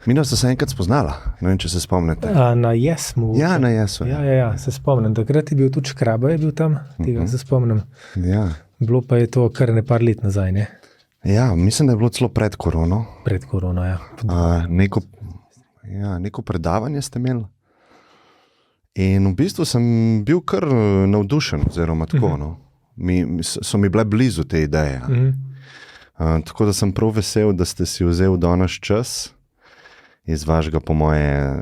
Mina sta se enkrat spoznala, ne vem, če se spomnite. Na Jesmu. Ja, na Jesu. Ja, se spomnim. Takrat je bil tudi Škraba, je bil tam, tega se spomnim. Ja. Bilo pa je to kar par let nazaj, ne? Ja, mislim, da je bilo celo pred korono. Pred korono, ja. Neko predavanje ste imeli. In v bistvu sem bil kar navdušen, oziroma tako, no. So mi bile blizu te ideje. Tako da sem prav vesel, da ste si vzel danes čas iz vašega, po moje,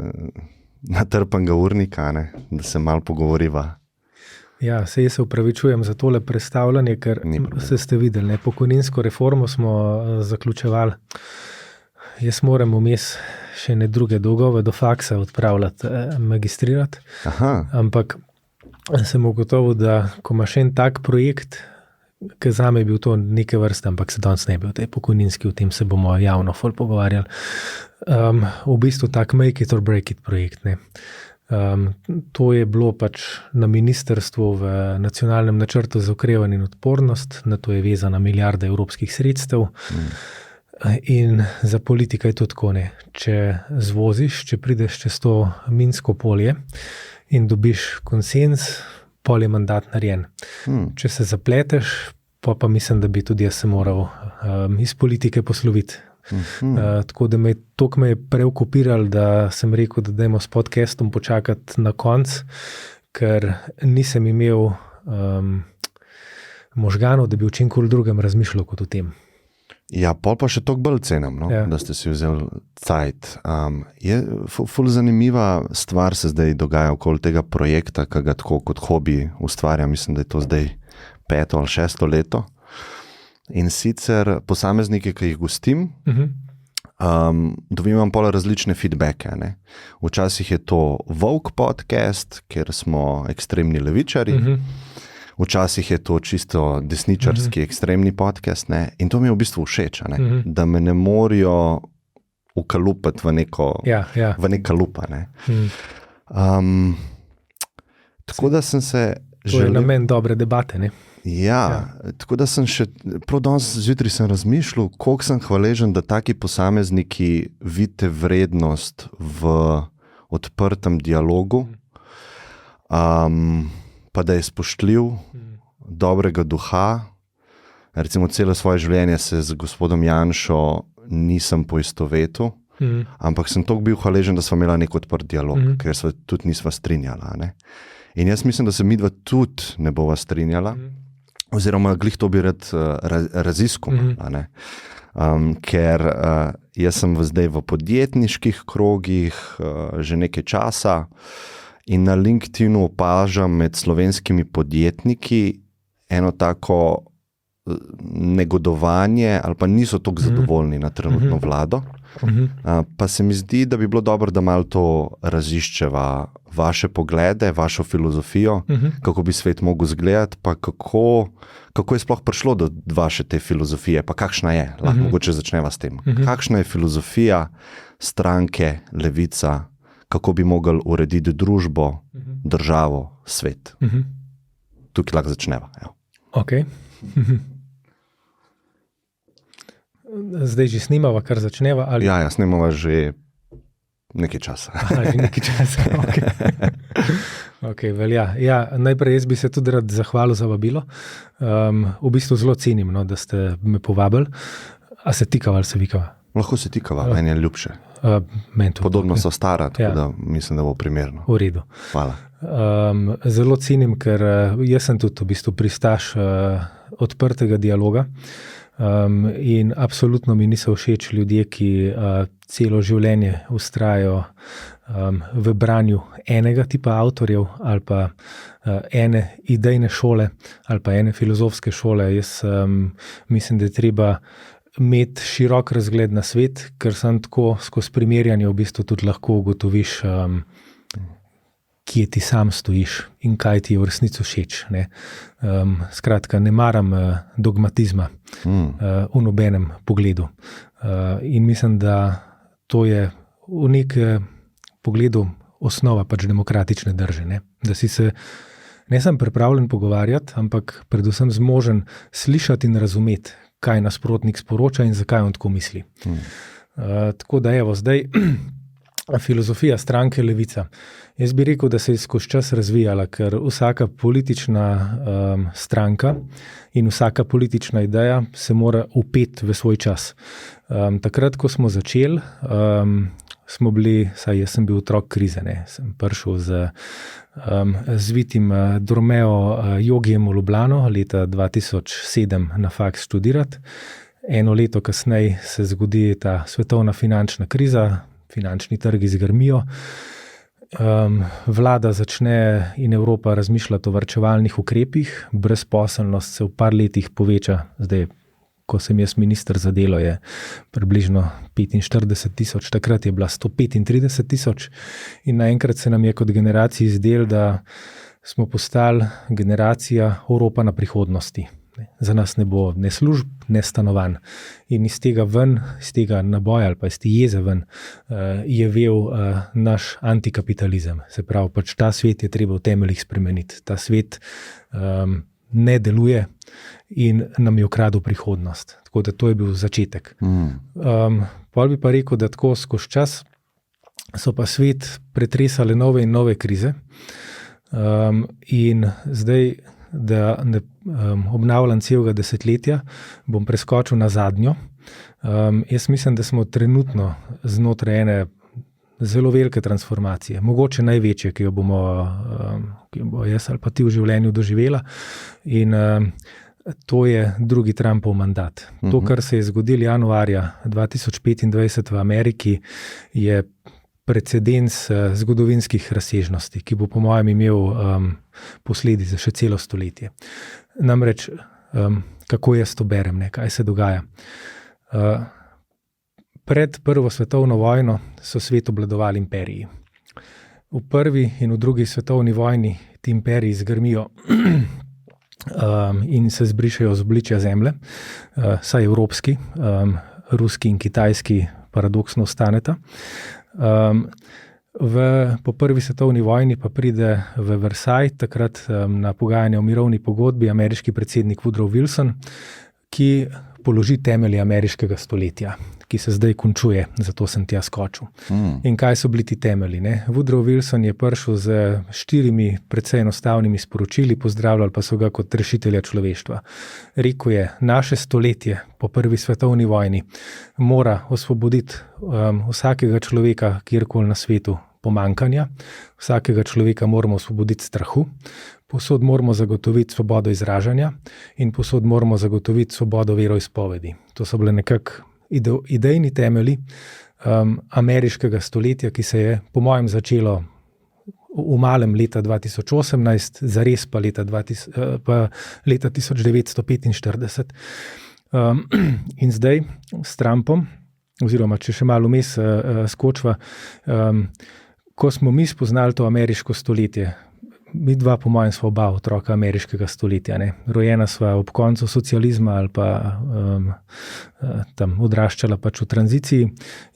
natrpanega urnika, ne, da se malo pogovoriva. Ja, jaz se upravičujem za tole predstavljanje, ker ste videli, ne, pokojninsko reformo smo zaključevali. Jaz moram vmes še ne druge dolgove do faksa odpravljati, magistrirati. Ampak sem ugotovil, da ko imaš en tak projekt, ki zame je bil to neke vrste, ampak se danes ne bil, tej pokojninski, o tem se bomo javno ful pogovarjali. V bistvu tak make it or break it projekt, ne. To je bilo pač na ministrstvu v nacionalnem načrtu za okrevanje in odpornost, na to je vezana milijarda evropskih sredstev. In za politika je to tako, ne. Če zvoziš, če prideš čez to minsko polje in dobiš konsens, pol je mandat narejen. Če se zapleteš, pa mislim, da bi tudi jaz se moral iz politike posloviti. Tako da me je preokupiral, da sem rekel, da dajmo s podcastom počakati na konc, ker nisem imel možganov, da bi o čemkoli drugem razmišljal kot o tem. Ja, pol pa še toliko bolj cenim, no, da ste si vzel cajt. Je ful zanimiva stvar se zdaj dogaja okoli tega projekta, ki ga tako kot hobi ustvarja, mislim, da je to zdaj 5. ali 6. leto. In sicer posameznike, ki jih gostim, dobimam pol različne feedbacke, ne. Včasih je to Woke podcast, kjer smo ekstremni levičari, včasih je to čisto desničarski ekstremni podcast, ne, in to mi je v bistvu všeč, ne, da me ne morajo ukalupati v nek kalupa, ne. Tako da sem se To je namen dobre debate, ne. Ja, tako da sem prav danes zjutraj sem razmišljal, koliko sem hvaležen, da taki posamezniki vidite vrednost v odprtem dialogu, pa da je spoštljiv, dobrega duha. Recimo celo svoje življenje se z gospodom Janšo nisem poistovetil, ampak sem toliko bil hvaležen, da sva imela nek odprt dialog, ker sva tudi nisva strinjala, ne. In jaz mislim, da se midva tudi ne bova strinjala, oziroma glih to bi rad raziskal, ne. Ker jaz sem zdaj v podjetniških krogih že nekaj časa in na LinkedInu opažam med slovenskimi podjetniki eno tako negodovanje ali pa niso toliko zadovoljni na trenutno vlado. Pa se mi zdi, da bi bilo dobro, da malo to raziščeva, vaše poglede, vašo filozofijo, kako bi svet mogel izgledati, pa kako je sploh prišlo do vaše te filozofije, pa kakšna je, lahko mogoče začneva s tem. Kakšna je filozofija stranke Levica, kako bi mogli urediti družbo, državo, svet. Tukaj lahko začneva. Ok. Zdaj že snimava, kar začneva? Ali... Ja, snimava že nekaj časa. Že nekaj časa, ok. Ok, velja. Ja, najprej jaz bi se tudi rad zahvalil za vabilo. V bistvu zelo cenim, no, da ste me povabili. A se tikava ali se vikava? Lahko se tikava, meni je ljubše. Podobno so stara, tako da mislim, da bo primerno. V redu. Hvala. Zelo cenim, ker jaz sem tudi v bistvu pristaš odprtega dialoga. In absolutno mi niso všeč ljudje, ki celo življenje vztrajajo v branju enega tipa avtorjev ali pa ene idejne šole ali pa ene filozofske šole. Jaz mislim, da je treba imeti širok razgled na svet, ker sem tako skozi primerjanje v bistvu tudi lahko ugotoviš, kje ti sam stojiš in kaj ti je v resnici všeč. Skratka, ne maram dogmatizma v nobenem pogledu. In mislim, da to je v nekem pogledu osnova pač demokratične drže. Da si se ne samo pripravljen pogovarjati, ampak predvsem zmožen slišati in razumeti, kaj nasprotnik sporoča in zakaj on tako misli. Tako da evo, zdaj filozofija stranke Levica. Jaz bi rekel, da se je skozi čas razvijala, ker vsaka politična stranka in vsaka politična ideja se mora upeti v svoj čas. Takrat, ko smo začeli, smo bili, saj jaz sem bil otrok krize, sem prišel z zvitim Dormeo jogijem v Ljubljano leta 2007 na faks študirati. Eno leto kasneje se zgodi ta svetovna finančna kriza, finančni trgi zgrmijo, vlada začne in Evropa razmišljati o varčevalnih ukrepih, brezposelnost se v par letih poveča, zdaj, ko sem jaz minister za delo, je približno 45,000, takrat je bila 135,000 in naenkrat se nam je kot generaciji zdelo, da smo postali generacija Evropa na prihodnosti. Za nas ne bo ne služb, ne stanovanj. In iz tega ven, iz tega naboja ali pa iz te jeze ven je vel naš antikapitalizem. Se pravi, pač ta svet je treba v temeljih spremeniti. Ta svet ne deluje in nam je ukradel prihodnost. Tako da to je bil začetek. Pol bi pa rekel, da tako skozi čas so pa svet pretresale nove in nove krize in zdaj, da ne obnavljam celega desetletja, bom preskočil na zadnjo. Jaz mislim, da smo trenutno znotraj ene zelo velike transformacije, mogoče največje, ki jo bo jaz ali pa ti v življenju doživela. In to je drugi Trumpov mandat. To, kar se je zgodilo januarja 2025 v Ameriki, je precedens zgodovinskih razsežnosti, ki bo po mojem imel posledice še celo stoletje. Namreč, kako jaz to berem, kaj se dogaja. Pred Prvo svetovno vojno so svet obvladovali imperiji. V prvi in v drugi svetovni vojni ti imperiji zgrmijo in se zbrišejo z obličja zemlje, saj evropski, ruski in kitajski paradoksno ostaneta. Po prvi svetovni vojni pa pride v Versailles, takrat na pogajanje o mirovni pogodbi, ameriški predsednik Woodrow Wilson, ki položi temelje ameriškega stoletja, ki se zdaj končuje, zato sem tja skočil. In kaj so bili ti temelji? Woodrow Wilson je prišel z 4 precej enostavnimi sporočili, pozdravljali pa so ga kot rešitelja človeštva. Rekel je, naše stoletje po prvi svetovni vojni mora osvoboditi vsakega človeka kjerkoli na svetu pomankanja, vsakega človeka moramo osvoboditi strahu, posod moramo zagotoviti svobodo izražanja in posod moramo zagotoviti svobodo veroizpovedi. To so bile nekako idejni temelji ameriškega stoletja, ki se je po mojem začelo v malem leta 2018, zares pa leta 1945. In zdaj s Trumpom, oziroma če še malo vmes skočva, ko smo mi spoznali to ameriško stoletje, mi dva, po mojem, sva oba otroka ameriškega stoletja. Rojena sva ob koncu socializma ali pa tam odraščala pač v tranziciji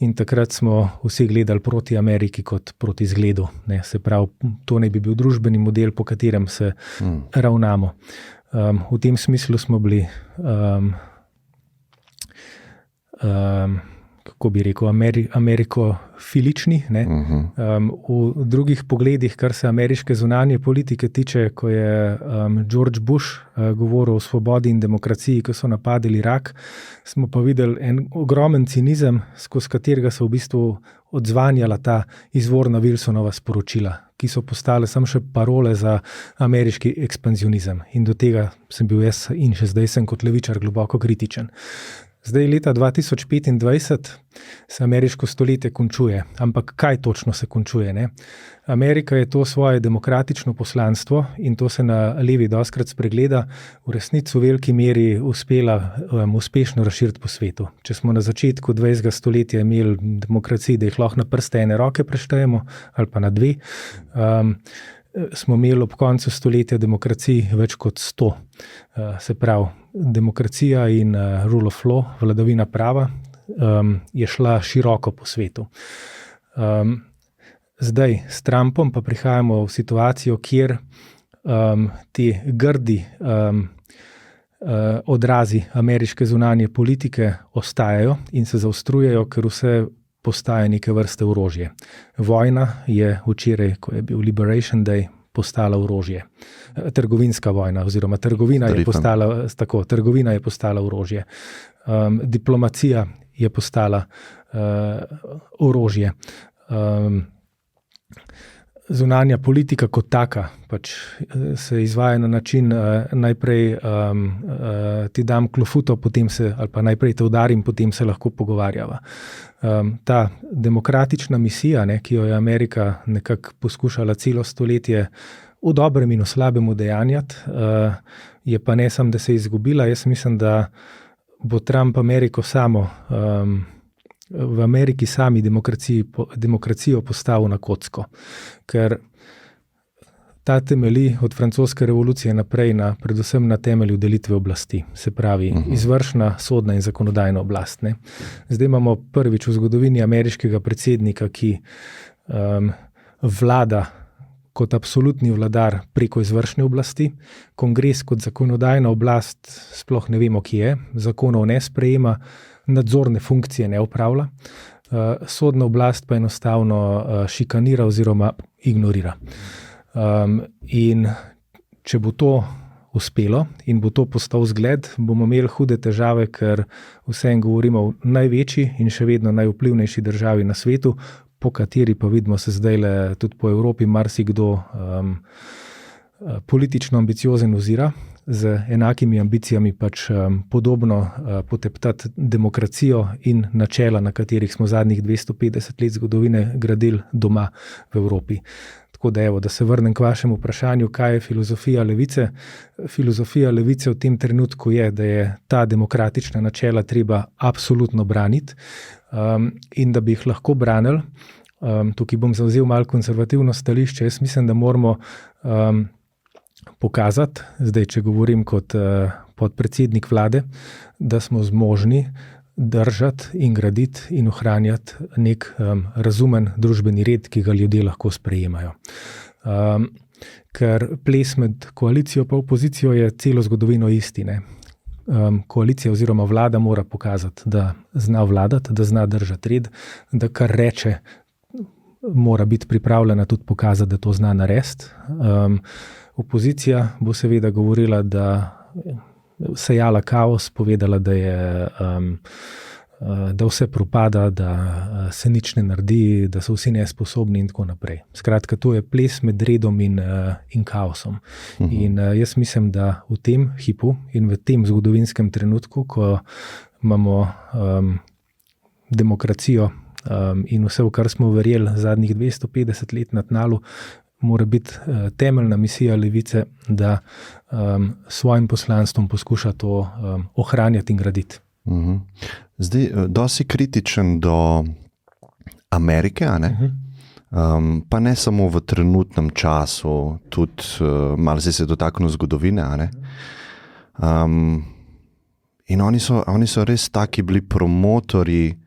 in takrat smo vsi gledali proti Ameriki kot proti zgledu. Se pravi, to ne bi bil družbeni model, po katerem se ravnamo. V tem smislu smo bili kako bi rekel, amerikofilični. V drugih pogledih, kar se ameriške zunanje politike tiče, ko je George Bush govoril o svobodi in demokraciji, ko so napadli Irak, smo pa videli en ogromen cinizem, skozi katerega so v bistvu odzvanjala ta izvorna Wilsonova sporočila, ki so postale samo še parole za ameriški ekspanzionizem. In do tega sem bil jaz in še zdaj sem kot levičar globoko kritičen. Zdaj, leta 2025 se ameriško stoletje končuje, ampak kaj točno se končuje? Amerika je to svoje demokratično poslanstvo in to se na levi dostikrat spregleda, v resnici v veliki meri uspela uspešno razširiti po svetu. Če smo na začetku 20. stoletja imeli demokracijo, da jih lahko na prste ene roke preštejemo ali pa na 2, smo imeli ob koncu stoletja demokracij več kot 100. Se pravi, demokracija in rule of law, vladavina prava, je šla široko po svetu. Zdaj, s Trumpom pa prihajamo v situacijo, kjer ti grdi odrazi ameriške zunanje politike ostajajo in se zaostrujejo, ker vse postaja neke vrste orožje. Vojna je včeraj, ko je bil Liberation Day, postala orožje. Trgovinska vojna oziroma trgovina je postala orožje. Diplomacija je postala orožje. Zunanja politika kot taka pač se izvaja na način, najprej ti dam klofuto, ali pa najprej te udarim, potem se lahko pogovarjava. Ta demokratična misija, ki jo je Amerika nekako poskušala celo stoletje v dobrem in v slabem udejanjati, je pa ne samo, da se je izgubila. Jaz mislim, da bo Trump v Ameriki sami demokracijo postavil na kocko, ker ta temelji od francoske revolucije naprej predvsem na temelju delitve oblasti, se pravi izvršna, sodna in zakonodajna oblast. Zdaj imamo prvič v zgodovini ameriškega predsednika, ki vlada kot absolutni vladar preko izvršne oblasti, kongres kot zakonodajna oblast sploh ne vemo, kje je, zakonov ne sprejema, nadzorne funkcije ne opravlja, sodna oblast pa enostavno šikanira oziroma ignorira. In če bo to uspelo in bo to postal zgled, bomo imeli hude težave, ker vsem govorimo o največji in še vedno najvplivnejši državi na svetu, po kateri pa vidimo se zdaj tudi po Evropi marsikdo politično ambiciozen ozira, z enakimi ambicijami pač podobno poteptati demokracijo in načela, na katerih smo zadnjih 250 let zgodovine gradili doma v Evropi. Tako da se vrnem k vašemu vprašanju, kaj je filozofija levice. Filozofija levice v tem trenutku je, da je ta demokratična načela treba absolutno braniti in da bi jih lahko branili. Tukaj bom zavzel malo konservativno stališče. Jaz mislim, da moramo pokazati, zdaj če govorim kot podpredsednik vlade, da smo zmožni držati in graditi in ohranjati nek razumen družbeni red, ki ga ljudje lahko sprejemajo. Ker ples med koalicijo pa opozicijo je celo zgodovino isti. Koalicija oziroma vlada mora pokazati, da zna vladati, da zna držati red, da kar reče, mora biti pripravljena tudi pokazati, da to zna narediti. Opozicija bo seveda govorila, da sejala kaos, povedala, da vse propada, da se nič ne naredi, da so vsi nesposobni in tako naprej. Skratka, to je ples med redom in kaosom. In jaz mislim, da v tem hipu in v tem zgodovinskem trenutku, ko imamo demokracijo in vse, v kar smo verjeli zadnjih 250 let na tnalu, mora biti temeljna misija levice, da svojim poslanstvom poskuša to ohranjati in graditi. Zdaj, dosti kritičen do Amerike, a ne? Pa ne samo v trenutnem času, tudi malo se dotaknil zgodovine, a ne? In oni so res taki bili promotorji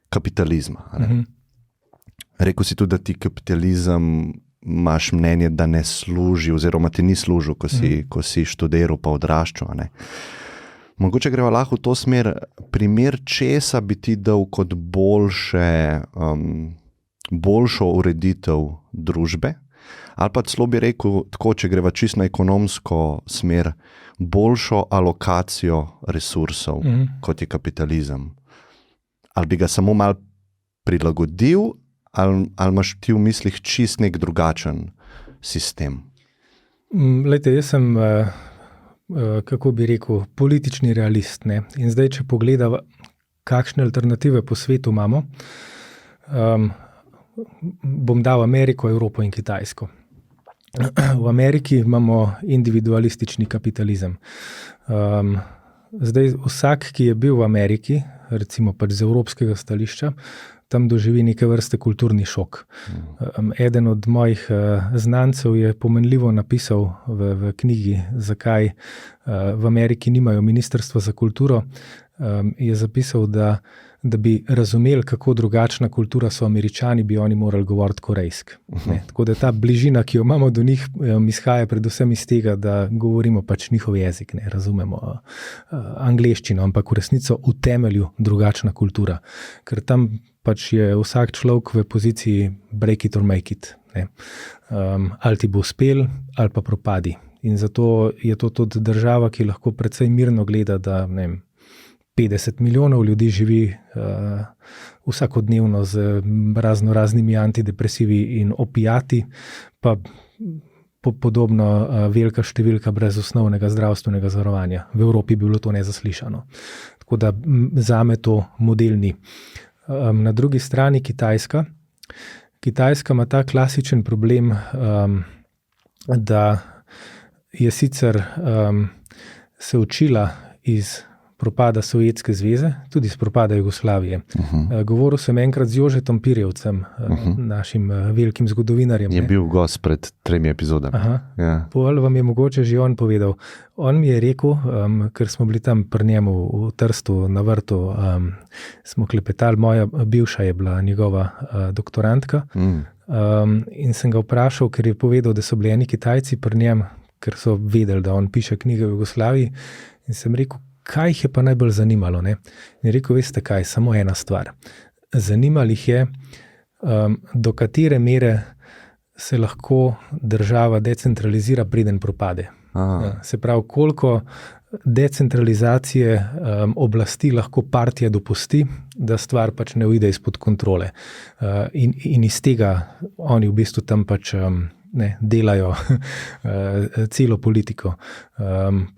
kapitalizma, a ne? Rekel si tudi, da ti kapitalizem imaš mnenje, da ne služi oziroma ti ni služil, ko si študiral pa odraščal, a ne? Mogoče greva lahko v to smer, primer česa bi ti dal kot boljšo ureditev družbe, ali pa celo bi rekel tako, če greva čisto na ekonomsko smer, boljšo alokacijo resursov, kot je kapitalizem. Ali bi ga samo malo prilagodil, ali imaš ti v mislih čist nek drugačen sistem? Glejte, jaz sem kako bi rekel, politični realist. In zdaj, če pogledava, kakšne alternative po svetu imamo, bom dal Ameriko, Evropo in Kitajsko. V Ameriki imamo individualistični kapitalizem. Zdaj, vsak, ki je bil v Ameriki, recimo pač z evropskega stališča, tam doživi neke vrste kulturni šok. Eden od mojih znancev je pomenljivo napisal v knjigi, zakaj v Ameriki nimajo ministrstva za kulturo. Je zapisal, da da bi razumeli, kako drugačna kultura so Američani, bi oni morali govoriti korejsk. Tako da ta bližina, ki jo imamo do njih, izhaja predvsem iz tega, da govorimo pač njihov jezik, ne razumemo angleščino, ampak v resnico v temelju drugačna kultura. Ker tam pač je vsak človek v poziciji break it or make it. Ali ti bo uspel, ali pa propadi. In zato je to tudi država, ki lahko precej mirno gleda, da 50 milijonov ljudi živi vsakodnevno z raznimi antidepresivi in opijati, pa podobno velika številka brez osnovnega zdravstvenega zavarovanja. V Evropi bi bilo to nezaslišano. Tako da zame to model ni. Na drugi strani Kitajska. Kitajska ima ta klasičen problem, da je sicer se učila iz propada Sovjetske zveze, tudi iz propada Jugoslavije. Govoril sem enkrat z Jožetom Pirjevcem, našim velikim zgodovinarjem. Je bil gost pred 3 epizodami. Ja. Pol vam je mogoče že on povedal. On mi je rekel, ker smo bili tam pri njemu v Trstu na vrtu, smo klepetali, moja bivša je bila njegova doktorantka, in sem ga vprašal, ker je povedal, da so bili eni Kitajci pri njem, ker so vedeli, da on piše knjige v Jugoslaviji, in sem rekel, kaj jih je pa najbolj zanimalo, ne? In je rekel, veste kaj, samo ena stvar. Zanimalo jih je, do katere mere se lahko država decentralizira, preden propade. Se pravi, koliko decentralizacije oblasti lahko partija dopusti, da stvar pač ne uide izpod kontrole. In iz tega oni v bistvu tam pač delajo celo politiko.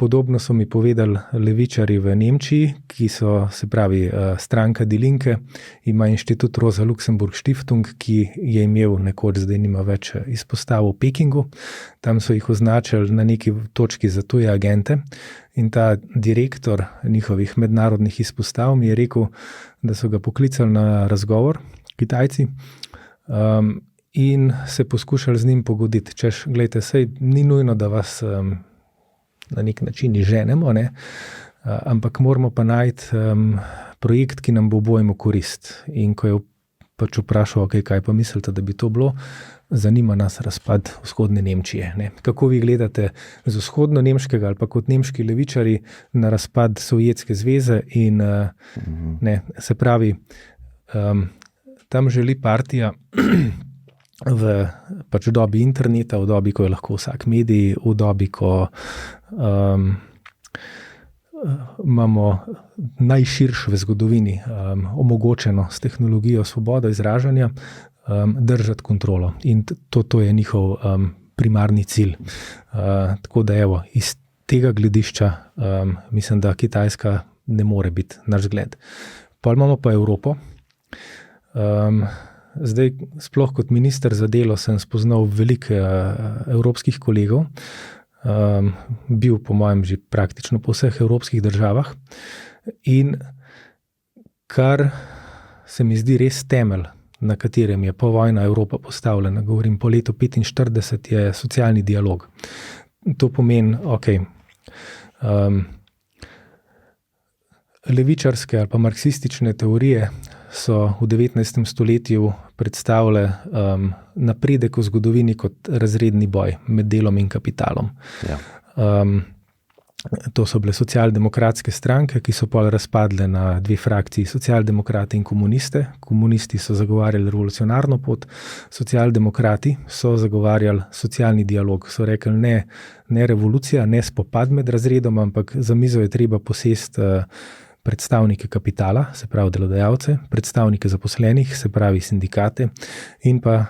Podobno so mi povedali levičari v Nemčiji, ki so, se pravi, stranka Die Linke, ima inštitut Rosa Luxemburg Stiftung, ki je imel nekoč, zdaj nima več izpostav v Pekingu. Tam so jih označili na neki točki za tuje agente in ta direktor njihovih mednarodnih izpostav mi je rekel, da so ga poklicali na razgovor, Kitajci, in se poskušali z njim pogoditi. Češ, gledajte, sej ni nujno, da vas na nek način ženemo, ne? Ampak moramo pa najti projekt, ki nam bo obojemu korist. In ko je pač vprašal, kaj pa mislite, da bi to bilo, zanima nas razpad vzhodne Nemčije. Ne? Kako vi gledate z vzhodno nemškega ali pa kot nemški levičari na razpad Sovjetske zveze in se pravi, tam želi partija v pač dobi interneta, v dobi, ko je lahko vsak medij, v dobi, ko imamo najširšo v zgodovini omogočeno s tehnologijo svobodo izražanja, držati kontrolo. In to je njihov primarni cilj. Tako da evo, iz tega gledišča mislim, da Kitajska ne more biti naš zgled. Pol imamo pa Evropo. Zdaj, sploh kot minister za delo sem spoznal veliko evropskih kolegov, bil po mojem že praktično po vseh evropskih državah in kar se mi zdi res temelj, na katerem je povojna Evropa postavljena, govorim po letu 1945, je socialni dialog. To pomeni, levičarske ali pa marksistične teorije so v 19. stoletju predstavile napredek v zgodovini kot razredni boj med delom in kapitalom. Ja. To so bile socialdemokratske stranke, ki so pol razpadle na 2 frakciji, socialdemokrati in komuniste. Komunisti so zagovarjali revolucionarno pot, socialdemokrati so zagovarjali socialni dialog. So rekli, ne revolucija, ne spopad med razredom, ampak za mizo je treba posesti predstavnike kapitala, se pravi delodajalce, predstavnike zaposlenih, se pravi sindikate in pa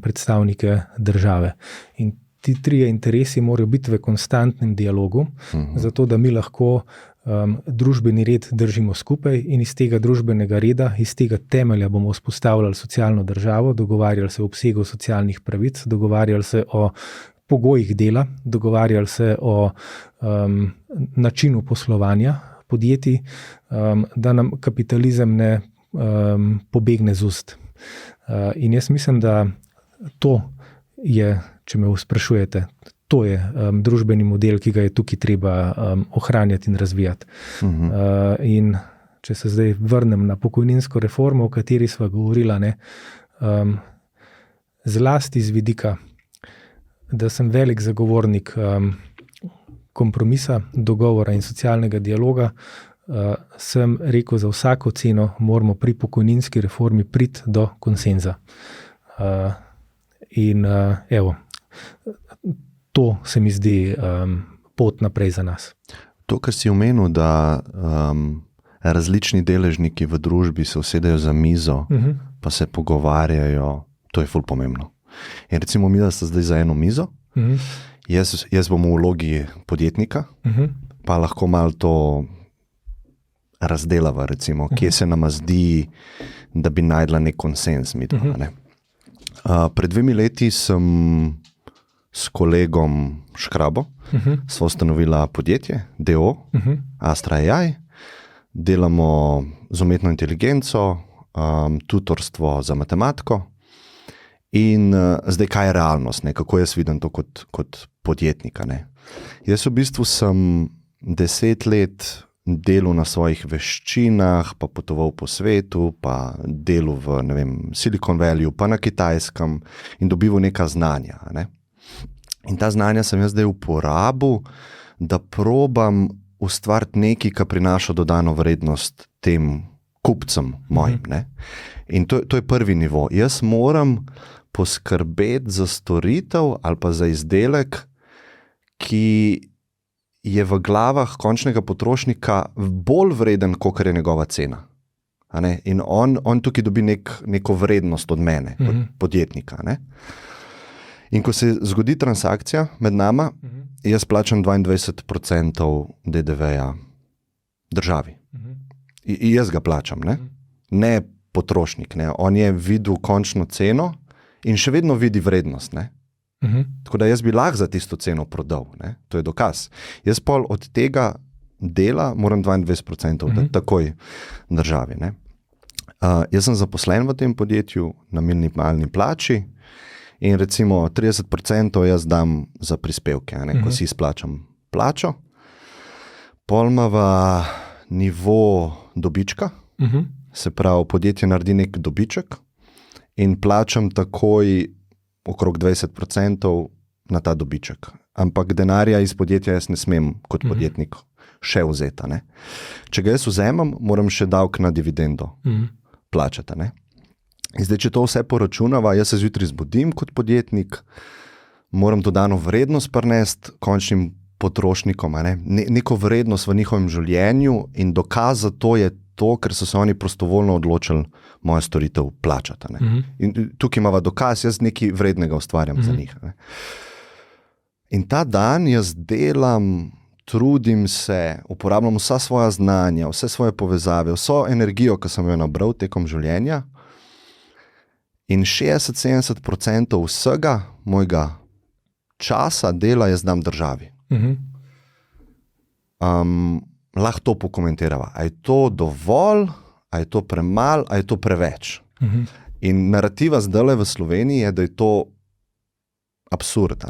predstavnike države. In ti 3 interesi morajo biti v konstantnem dialogu, zato da mi lahko družbeni red držimo skupaj in iz tega družbenega reda, iz tega temelja bomo vzpostavljali socialno državo, dogovarjali se o obsegu socialnih pravic, dogovarjali se o pogojih dela, dogovarjali se o načinu poslovanja podjetij, da nam kapitalizem ne pobegne z ust. In jaz mislim, da to je, če me sprašujete, to je družbeni model, ki ga je tukaj treba ohranjati in razvijati. In če se zdaj vrnem na pokojninsko reformo, o kateri sva govorila, zlasti z vidika, da sem velik zagovornik kompromisa, dogovora in socialnega dialoga, sem rekel, za vsako ceno moramo pri pokojninski reformi priti do konsenza. To se mi zdi pot naprej za nas. To, kar si omenil, da različni deležniki v družbi se usedejo za mizo, pa se pogovarjajo, to je ful pomembno. In recimo mi, da sta zdaj za eno mizo, jaz bom v vlogi podjetnika, pa lahko malo to razdelava, recimo, kje se nama zdi, da bi najdla nek konsens. Pred 2 leti sem s kolegom Škrabo sva ustanovila podjetje, DO, Astra AI, delamo z umetno inteligenco, tutorstvo za matematiko in zdaj kaj je realnost, kako jaz vidim to kot podjetnika. Jaz v bistvu sem 10 let delal na svojih veščinah, pa potoval po svetu, pa delal v Silicon Valley, pa na Kitajskem in dobival neka znanja. In ta znanja sem jaz zdaj uporabil, da probam ustvariti nekaj, kar prinaša dodano vrednost tem kupcem mojim. In to je prvi nivo. Jaz moram poskrbeti za storitev ali pa za izdelek, ki je v glavah končnega potrošnika bolj vreden, kot je njegova cena. In on tukaj dobi neko vrednost od mene, kot podjetnika. In ko se zgodi transakcija med nama, jaz plačam 22% DDV-ja državi. In jaz ga plačam, ne potrošnik. On je videl končno ceno in še vedno vidi vrednost. Tako da jaz bi lahko za tisto ceno prodal. To je dokaz. Jaz pol od tega dela moram 22% takoj državi. Jaz sem zaposlen v tem podjetju na minimalni plači in recimo 30% jaz dam za prispevke, ko si izplačam plačo. Pol imava nivo dobička, se pravi podjetje naredi nek dobiček in plačam takoj okrog 20% na ta dobiček. Ampak denarja iz podjetja jaz ne smem kot podjetnik še vzeti. Če ga jaz vzemem, moram še davek na dividendo plačati. In zdaj, če to vse poračunava, jaz se zjutraj zbudim kot podjetnik, moram dodano vrednost prinesti končnim potrošnikom, neko vrednost v njihovem življenju in dokaz za to je to, ker so se oni prostovoljno odločili mojo storitev plačati. In tukaj imava dokaz, jaz nekaj vrednega ustvarjam za njih. In ta dan jaz delam, trudim se, uporabljam vsa svoja znanja, vse svoje povezave, vso energijo, ki sem jo nabral tekom življenja in 60-70% vsega mojega časa dela jaz dam državi. Lahko to pokomentirava. A je to dovolj, a je to premalo, a je to preveč? In narativa zdajle v Sloveniji je, da je to absurd.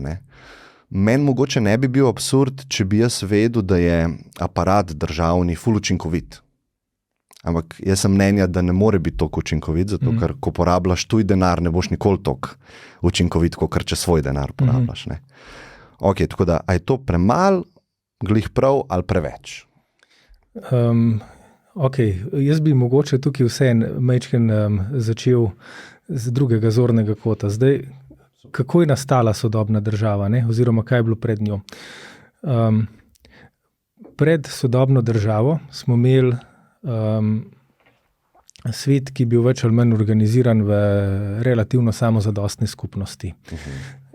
Meni mogoče ne bi bil absurd, če bi jaz vedel, da je aparat državni ful učinkovit. Ampak jaz sem mnenja, da ne more biti toliko učinkovit, zato ker ko porabljaš tuj denar, ne boš nikoli toliko učinkovit, kot če svoj denar porabljaš. Ok, tako da, a je to premalo, glih prav ali preveč? Ok, jaz bi mogoče tukaj začel z drugega zornega kota. Zdaj, kako je nastala sodobna država, oziroma kaj je bilo pred njo? Pred sodobno državo smo imeli svet, ki je bil več ali manj organiziran v relativno samozadostne skupnosti.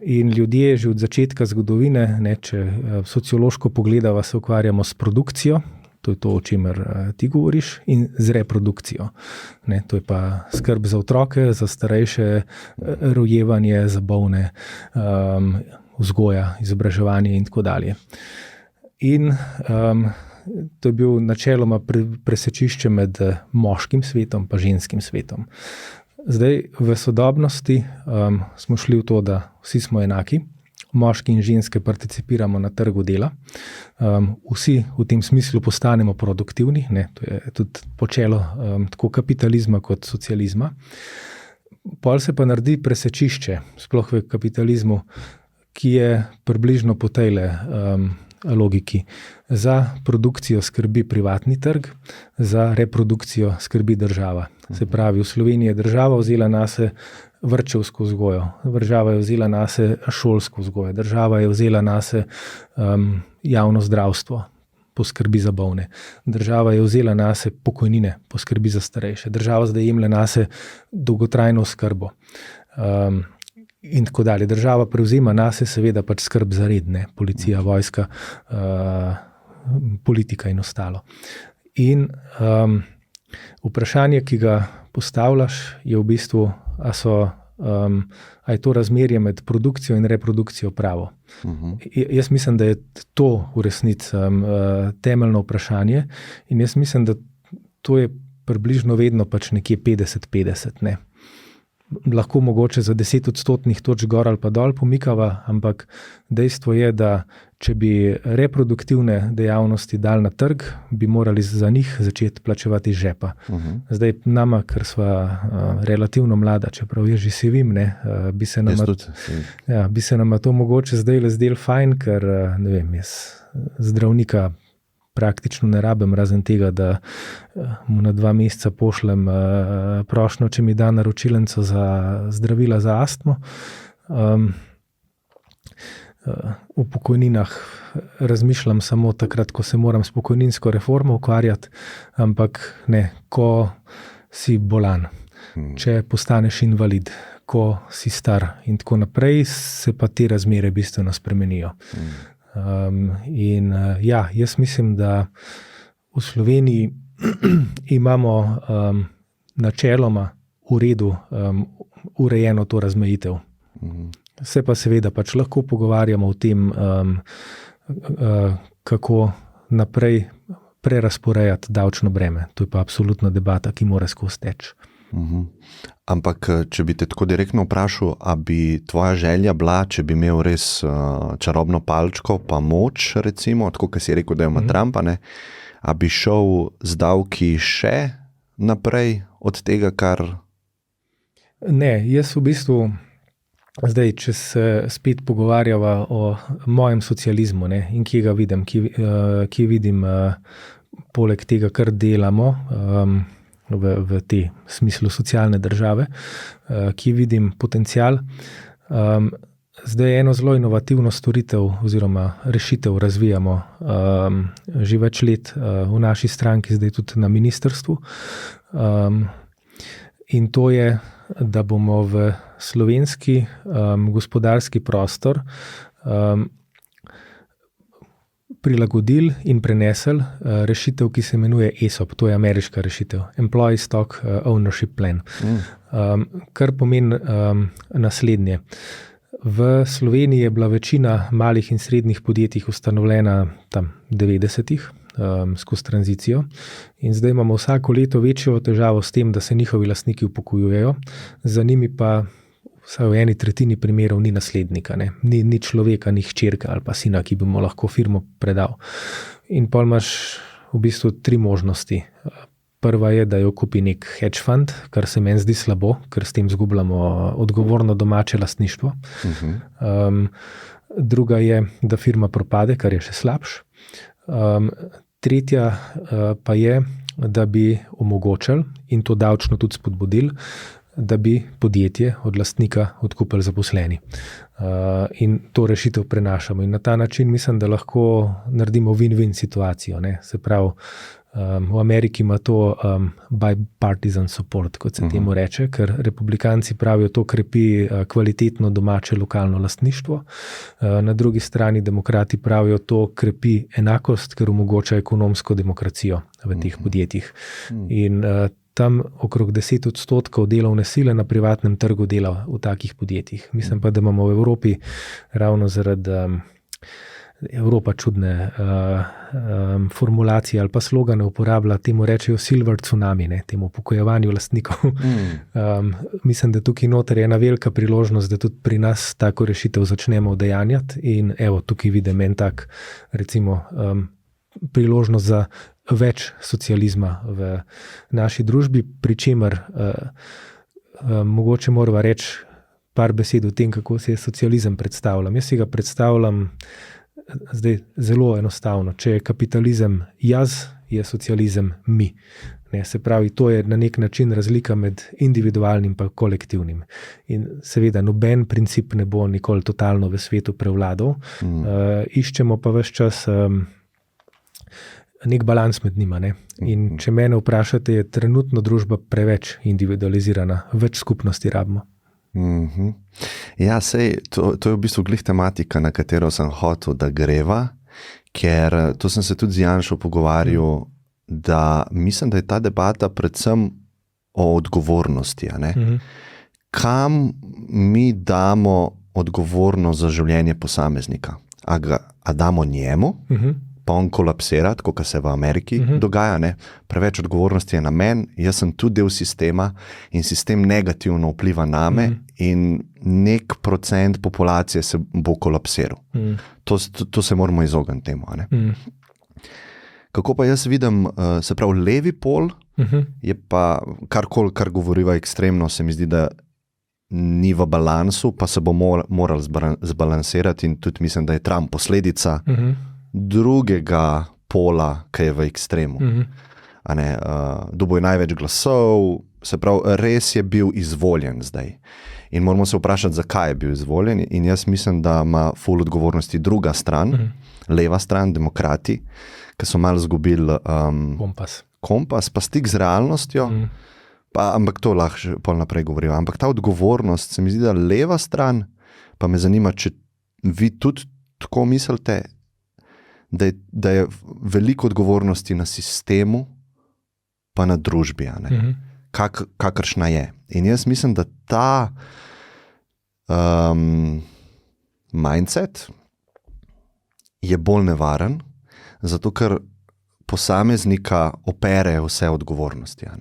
In ljudje že od začetka zgodovine, če sociološko pogledava, se ukvarjamo s produkcijo, to je to, o čemer ti govoriš, in z reprodukcijo. To je pa skrb za otroke, za starejše, rojevanje, za bolne, vzgoja, izobraževanje in tako dalje. In to je bil načeloma presečišče med moškim svetom pa ženskim svetom. Zdaj, v sodobnosti smo šli v to, da vsi smo enaki, moški in ženske participiramo na trgu dela. Vsi v tem smislu postanemo produktivni, ne, to je tudi počelo tako kapitalizma kot socializma. Pol se pa naredi presečišče, sploh v kapitalizmu, ki je približno po tejle logiki. Za produkcijo skrbi privatni trg, za reprodukcijo skrbi država. Se pravi, v Sloveniji je država vzela nase vrtčevsko vzgojo, država je vzela nase šolsko vzgojo, država je vzela nase javno zdravstvo, poskrbi za bolne. Država je vzela nase pokojnine, poskrbi za starejše. Država zdaj jemlje nase dolgotrajno oskrbo. In tako dalje. Država prevzema nase seveda pač skrb za red, ne, policija, vojska, politika in ostalo. In vprašanje, ki ga postavljaš, je v bistvu, a je to razmerje med produkcijo in reprodukcijo pravo. Jaz mislim, da je to v resnici temeljno vprašanje in jaz mislim, da to je približno vedno pač nekje 50-50, ne. Lahko mogoče za 10 odstotnih točk gor ali pa dol pomikava, ampak dejstvo je, da če bi reproduktivne dejavnosti dali na trg, bi morali za njih začeti plačevati iz žepa. Zdaj nama, ker sva relativno mlada, čeprav jaz že se vim, ne, bi se nama to mogoče zdaj le zdel fajn, ker ne vem, jaz zdravnika praktično ne rabim, razen tega, da mu na 2 meseca pošljem prošnjo, če mi da naročilenco za zdravila za astmo. V pokojninah razmišljam samo takrat, ko se moram s pokojninsko reformo ukvarjati, ampak ne, ko si bolan, če postaneš invalid, ko si star in tako naprej, se pa te razmere bistveno spremenijo. Jaz mislim, da v Sloveniji imamo načeloma v redu urejeno to razmejitev. Se pa seveda pač lahko pogovarjamo o tem, kako naprej prerasporejati davčno breme. To je pa absolutna debata, ki mora skozi teči. Ampak, če bi te tako direktno vprašal, a bi tvoja želja bila, če bi imel res čarobno palčko, pa moč, recimo, tako kot si rekel, da ima Trumpa, ne, a bi šel z davki še naprej od tega, kar... Ne, jaz v bistvu, zdaj, če se spet pogovarjava o mojem socializmu, ne, in kje ga vidim, kje vidim poleg tega, kar delamo, v te smislu socialne države, ki vidim potencial. Zdaj eno zelo inovativno storitev oziroma rešitev razvijamo že več let v naši stranki, zdaj tudi na ministrstvu. In to je, da bomo v slovenski gospodarski prostor prilagodili in prenesli rešitev, ki se imenuje ESOP, to je ameriška rešitev, Employee Stock Ownership Plan, kar pomeni naslednje. V Sloveniji je bila večina malih in srednjih podjetij ustanovljena tam 90-ih skozi tranzicijo in zdaj imamo vsako leto večjo težavo s tem, da se njihovi lastniki upokojujejo, za njimi pa vsaj v 1/3 primerov ni naslednika, ne. Ni človeka, ni hčerka ali pa sina, ki bi mu lahko firmo predal. In pol imaš v bistvu 3 možnosti. Prva je, da jo kupi nek hedge fund, kar se meni zdi slabo, ker s tem zgubljamo odgovorno domače lastništvo. Druga je, da firma propade, kar je še slabš. Tretja pa je, da bi omogočili in to davčno tudi spodbudili, da bi podjetje od lastnika odkupili zaposleni. In to rešitev prenašamo. In na ta način mislim, da lahko naredimo win-win situacijo, ne. Se pravi, v Ameriki ima to bipartisan support, kot se temu reče, ker republikanci pravijo, to krepi kvalitetno domače lokalno lastništvo. Na drugi strani demokrati pravijo, to krepi enakost, ker omogoča ekonomsko demokracijo v teh podjetjih. In tam okrog 10% delovne sile na privatnem trgu dela v takih podjetjih. Mislim pa, da imamo v Evropi ravno zaradi Evropa čudne formulacije ali pa slogane uporablja, temu rečejo silver tsunami, ne, temu upokojevanju lastnikov. Mislim, da tukaj noter je ena velika priložnost, da tudi pri nas tako rešitev začnemo udejanjati in evo, tukaj vidim en tak, recimo, priložnost za več socializma v naši družbi, pri čemer mogoče morava reči par besed o tem, kako se je socializem predstavljam. Jaz si ga predstavljam zdaj zelo enostavno. Če je kapitalizem jaz, je socializem mi. Ne, se pravi, to je na nek način razlika med individualnim in kolektivnim. In seveda noben princip ne bo nikoli totalno v svetu prevladal. Iščemo pa ves čas nek balans med njima. Ne? In če mene vprašate, je trenutno družba preveč individualizirana, več skupnosti rabimo. Ja, sej, to je v bistvu glih tematika, na katero sem hotel, da greva, ker to sem se tudi z Janšo pogovarjal, da mislim, da je ta debata predvsem o odgovornosti. A ne? Kam mi damo odgovornost za življenje posameznika? A damo njemu, pa on kolapsira, kot se v Ameriki dogaja, ne? Preveč odgovornosti je na meni, jaz sem tudi del sistema in sistem negativno vpliva name in nek procent populacije se bo kolapsiral. To se moramo izogniti temu. A ne? Kako pa jaz vidim, se pravi, levi pol je pa karkoli, kar govoriva ekstremno, se mi zdi, da ni v balansu, pa se bo moral zbalansirati in tudi mislim, da je Trump posledica drugega pola, ki je v ekstremu. Dobil je največ glasov, se pravi, res je bil izvoljen zdaj. In moramo se vprašati, zakaj je bil izvoljen. In jaz mislim, da ima ful odgovornosti druga stran, leva stran, demokrati, ki so malo zgubili kompas, pa stik z realnostjo, ampak to lahko že pol naprej govorijo. Ampak ta odgovornost, se mi zdi, da leva stran, pa me zanima, če vi tudi tako mislite, da je veliko odgovornosti na sistemu, pa na družbi, kakršna je. In jaz mislim, da ta mindset je bolj nevaren, zato ker posameznika opere vse odgovornosti.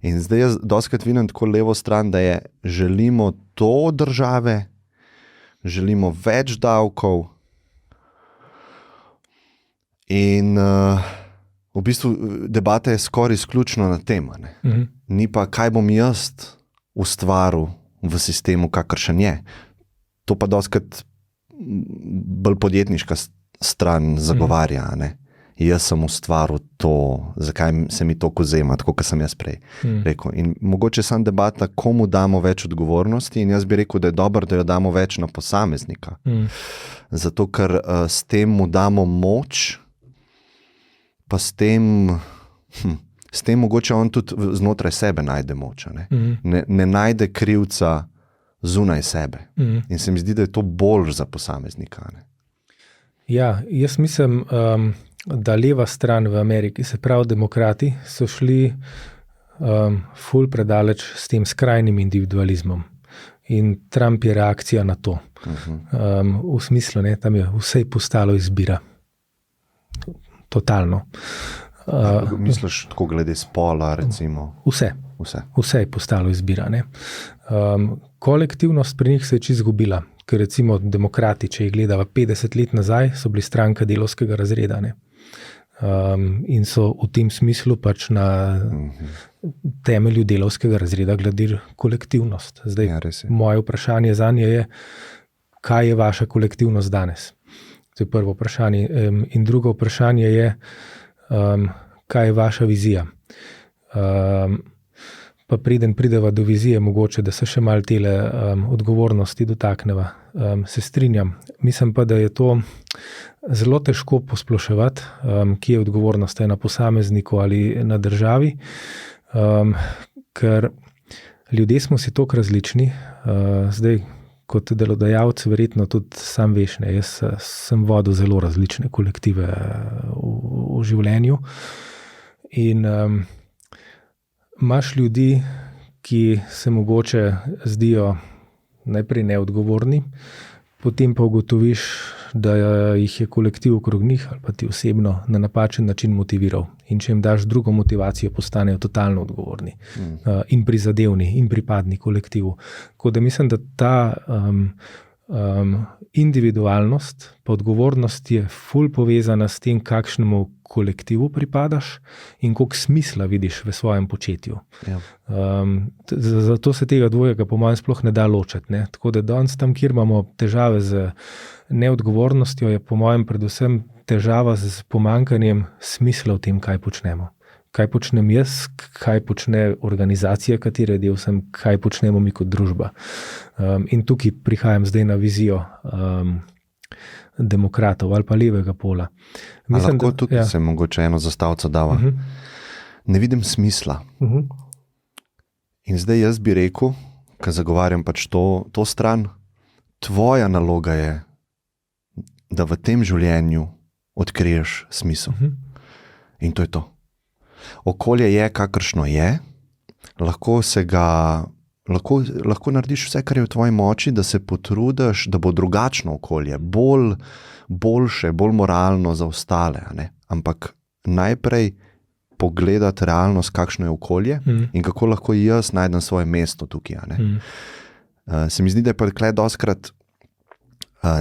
In zdaj jaz dostikrat vidim tako levo stran, da želimo to od države, želimo več davkov, in v bistvu debata je skoraj izključno na tem. Ni pa, kaj bom jaz ustvaril v sistemu, kakršen je. To pa dostikrat bolj podjetniška stran zagovarja. Jaz sem ustvaril to, zakaj se mi to vzema, tako kot sem jaz prej rekel. In mogoče sam debata, komu damo več odgovornosti, in jaz bi rekel, da je dobro, da jo damo več na posameznika. Zato, ker s tem mu damo moč, pa s tem mogoče on tudi znotraj sebe najde moč. Ne najde krivca zunaj sebe. In se mi zdi, da je to bolj za posameznika. Ja, jaz mislim, da leva stran v Ameriki, se pravi demokrati, so šli ful predaleč s tem skrajnim individualizmom. In Trump je reakcija na to. V smislu, tam je vse postalo izbira. Totalno. Misliš tako glede spola, recimo? Vse je postalo izbira. Kolektivnost pri njih se je čisto izgubila, ker recimo demokrati, če jih gledava 50 let nazaj, so bili stranka delavskega razreda. In so v tem smislu pač na temelju delavskega razreda gledali kolektivnost. Zdaj, moje vprašanje zanje je, kaj je vaša kolektivnost danes? To je prvo vprašanje. In drugo vprašanje je, kaj je vaša vizija? Pa preden prideva do vizije, mogoče, da se še malo tele odgovornosti dotakneva. Se strinjam. Mislim pa, da je to zelo težko posploševati, kje je odgovornost na posamezniku ali na državi, ker ljudje smo si toliko različni. Zdaj, kot delodajalec, verjetno tudi sam veš, jaz sem vodil zelo različne kolektive v življenju. In imaš ljudi, ki se mogoče zdijo najprej neodgovorni, potem pa ugotoviš, da jih je kolektiv okrog njih ali pa ti osebno na napačen način motiviral. In če jim daš drugo motivacijo, postanejo totalno odgovorni in prizadevni in pripadni kolektivu. Tako da mislim, da ta individualnost pa odgovornost je ful povezana s tem, kakšnemu kolektivu pripadaš in koliko smisla vidiš v svojem početju. Ja. Zato se tega dvojega po mojem sploh ne da ločiti. Ne? Tako da danes tam, kjer imamo težave z neodgovornostjo, je po mojem predvsem težava z pomanjkanjem smisla v tem, kaj počnemo. Kaj počnem jaz, kaj počne organizacija, katere del sem, kaj počnemo mi kot družba. In tukaj prihajam zdaj na vizijo demokratov ali pa levega pola. Mislim, lahko tukaj se mogoče eno zastavco dava. Ne vidim smisla. In zdaj jaz bi rekel, ko zagovarjam pač to stran, tvoja naloga je, da v tem življenju odkriješ smisel. In to je to. Okolje je, kakršno je, lahko narediš vse, kar je v tvoji moči, da se potrudiš, da bo drugačno okolje, boljše, bolj moralno za ostale. Ne? Ampak najprej pogledati realnost, kakšno je okolje in kako lahko jaz najdem svoje mesto tukaj. Ne? Se mi zdi, da je pa tukaj dostikrat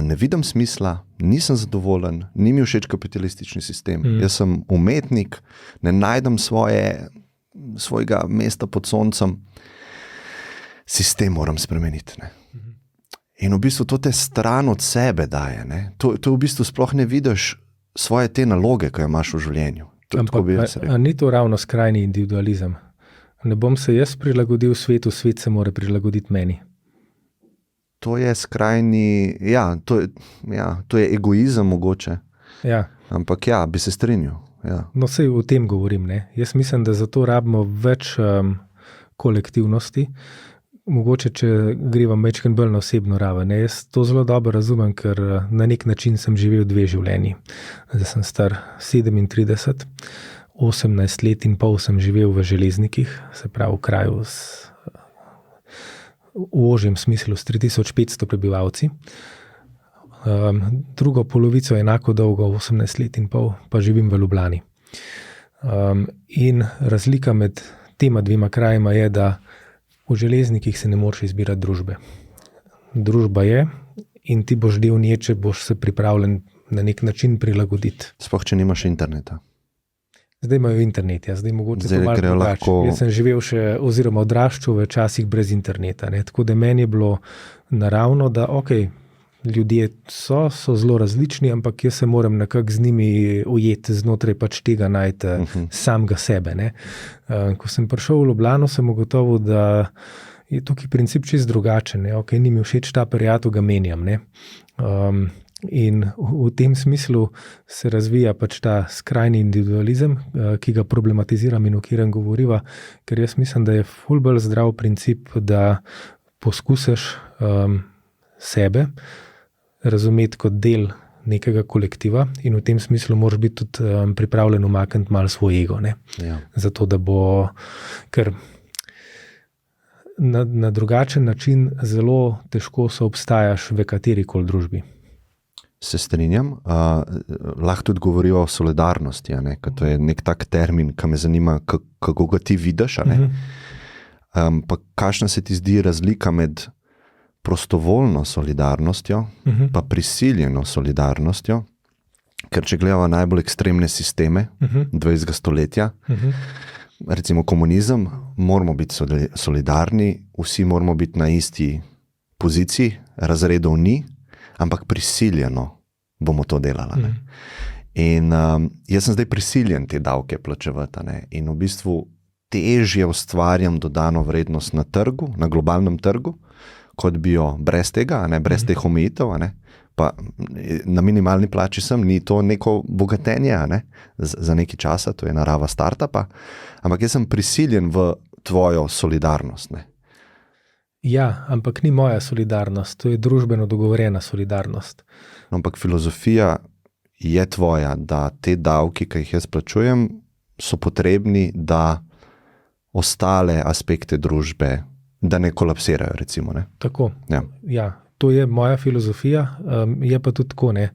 ne vidim smisla, nisem zadovoljen, ni mi všeč kapitalistični sistem. Jaz sem umetnik, ne najdem svojega mesta pod soncem. Sistem moram spremeniti. Ne? In v bistvu to te stran od sebe daje. Ne? To v bistvu sploh ne vidiš svoje te naloge, ki jo imaš v življenju. A ni to ravno skrajni individualizem? Ne bom se jaz prilagodil svetu, svet se mora prilagoditi meni. To je skrajni, to je egoizem mogoče. Ja. Ampak bi se strinjal. Ja. No, sej o tem govorim. Ne? Jaz mislim, da zato rabimo več kolektivnosti. Mogoče, če greva mečken bolj na osebno raven. Jaz to zelo dobro razumem, ker na nek način sem živel 2 življenji. Zdaj sem star 37, 18 let in pol sem živel v Železnikih, se pravi v kraju v ožjem smislu s 3500 prebivalci. Drugo polovico enako dolgo, 18 let in pol, pa živim v Ljubljani. In razlika med tema 2 krajima je, da v Železnikih se ne moreš izbirati družbe. Družba je in ti boš del nje, če boš se pripravljen na nek način prilagoditi. Sploh, če nimaš interneta. Zdaj imajo internet, zdaj mogoče to malo drugače. Jaz sem živel še oziroma odraščal v časih brez interneta. Ne? Tako da meni je bilo naravno, da ljudje so zelo različni, ampak jaz se moram nekako z njimi ujeti znotraj pač tega najti samega sebe. Ne? Ko sem prišel v Ljubljano, sem ugotovil, da je tukaj princip čist drugačen. Ni mi všeč ta prijatelj, ga menjam. Ne? In v tem smislu se razvija pač ta skrajni individualizem, ki ga problematiziram in o katerem govoriva, ker jaz mislim, da je ful bolj zdrav princip, da poskusiš sebe razumeti kot del nekega kolektiva in v tem smislu moraš biti tudi pripravljen umakniti malo svoj ego. Ne? Ja. Zato, da bo, ker na drugačen način zelo težko soobstajaš v katerikoli družbi. Se strinjam. Lahko tudi govorijo o solidarnosti, ker to je nek tak termin, ki me zanima, kako ga ti vidiš. Pa kakšna se ti zdi razlika med prostovoljno solidarnostjo pa prisiljeno solidarnostjo, ker če gledamo najbolj ekstremne sisteme 20. stoletja, recimo komunizem, moramo biti solidarni, vsi moramo biti na isti poziciji, razredov ni, ampak prisiljeno bomo to delali. In jaz sem zdaj prisiljen te davke plačevati. In v bistvu težje ustvarjam dodano vrednost na trgu, na globalnem trgu, kot bi jo brez tega, brez teh omejitev. Pa na minimalni plači sem, ni to neko bogatenje za nekaj časa, to je narava startupa, ampak jaz sem prisiljen v tvojo solidarnost. Ja, ampak ni moja solidarnost, to je družbeno dogovorjena solidarnost. Ampak filozofija je tvoja, da te davki, ki jih jaz plačujem, so potrebni, da ostale aspekte družbe, da ne kolapsirajo, recimo. Ne? Tako, ja. to je moja filozofija, je pa tudi tako, ne.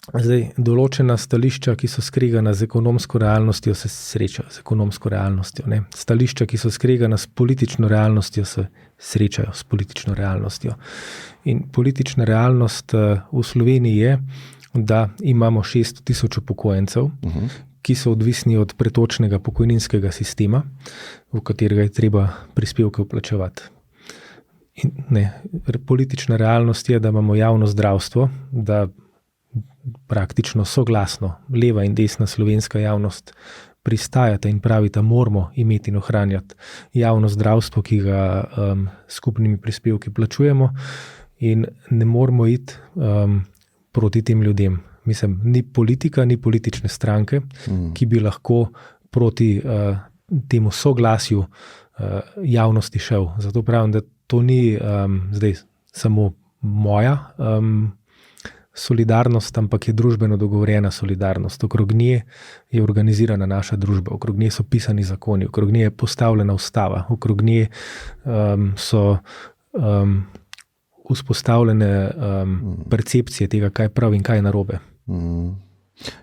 Zdaj, določena stališča, ki so skregana z ekonomsko realnostjo, se srečajo z ekonomsko realnostjo. Ne? Stališča, ki so skregana s politično realnostjo, se srečajo s politično realnostjo. In politična realnost v Sloveniji je, da imamo 600 000 upokojencev, ki so odvisni od pretočnega pokojninskega sistema, v katerega je treba prispevke vplačevati. Politična realnost je, da imamo javno zdravstvo, da praktično soglasno leva in desna slovenska javnost pristajata in pravita, moramo imeti in ohranjati javno zdravstvo, ki ga skupnimi prispevki plačujemo, in ne moramo iti proti tem ljudem. Mislim, ni politika, ni politične stranke, ki bi lahko proti temu soglasju javnosti šel. Zato pravim, da to ni zdaj samo moja solidarnost, ampak je družbeno dogovorjena solidarnost. Okrog nje je organizirana naša družba, okrog nje so pisani zakoni, okrog nje je postavljena ustava, okrog nje so vzpostavljene percepcije tega, kaj je prav in kaj je narobe.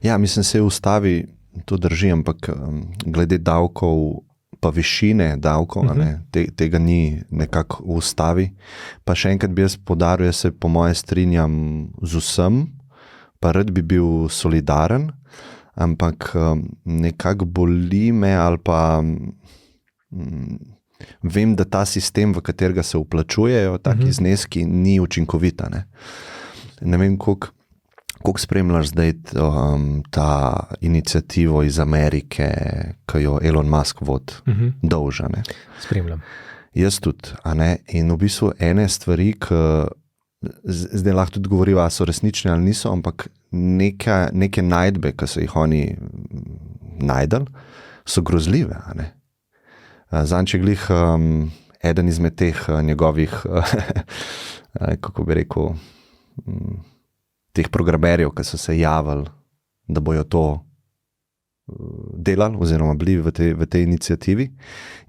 Ja, mislim, se v ustavi to drži, ampak glede davkov pa višine davkov, tega ni nekako v ustavi. Pa še enkrat bi jaz poudaril, jaz se po moje strinjam z vsem, pa rad bi bil solidaren, ampak nekako boli me ali pa vem, da ta sistem, v katerega se vplačujejo, taki zneski, ni učinkovita. Ne vem, koliko spremljaš zdaj ta iniciativo iz Amerike, ki jo Elon Musk vodi, dolža. Spremljam. Jaz tudi. In v bistvu ene stvari, ki zdaj lahko tudi govorijo, ali so resnične ali niso, ampak neke najdbe, ki so jih oni najdeli, so grozljive. Zanče glih eden izmed teh njegovih, kako bi rekel, teh programerjev, ki so se javili, da bojo to delali oziroma bili v tej inicijativi,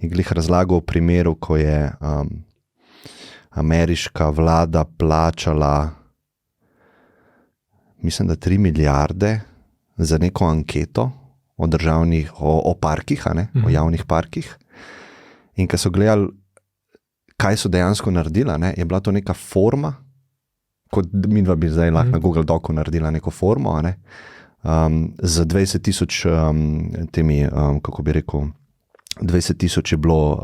in glih razlagal o primeru, ko je ameriška vlada plačala, mislim, da 3 milijarde za neko anketo o parkih, o javnih parkih, in ko so gledali, kaj so dejansko naredila, je bila to neka forma, kot midva bi zdaj lahko na Google Docu naredila neko formo, z 20 000 temi, kako bi rekel, 20 000 je bilo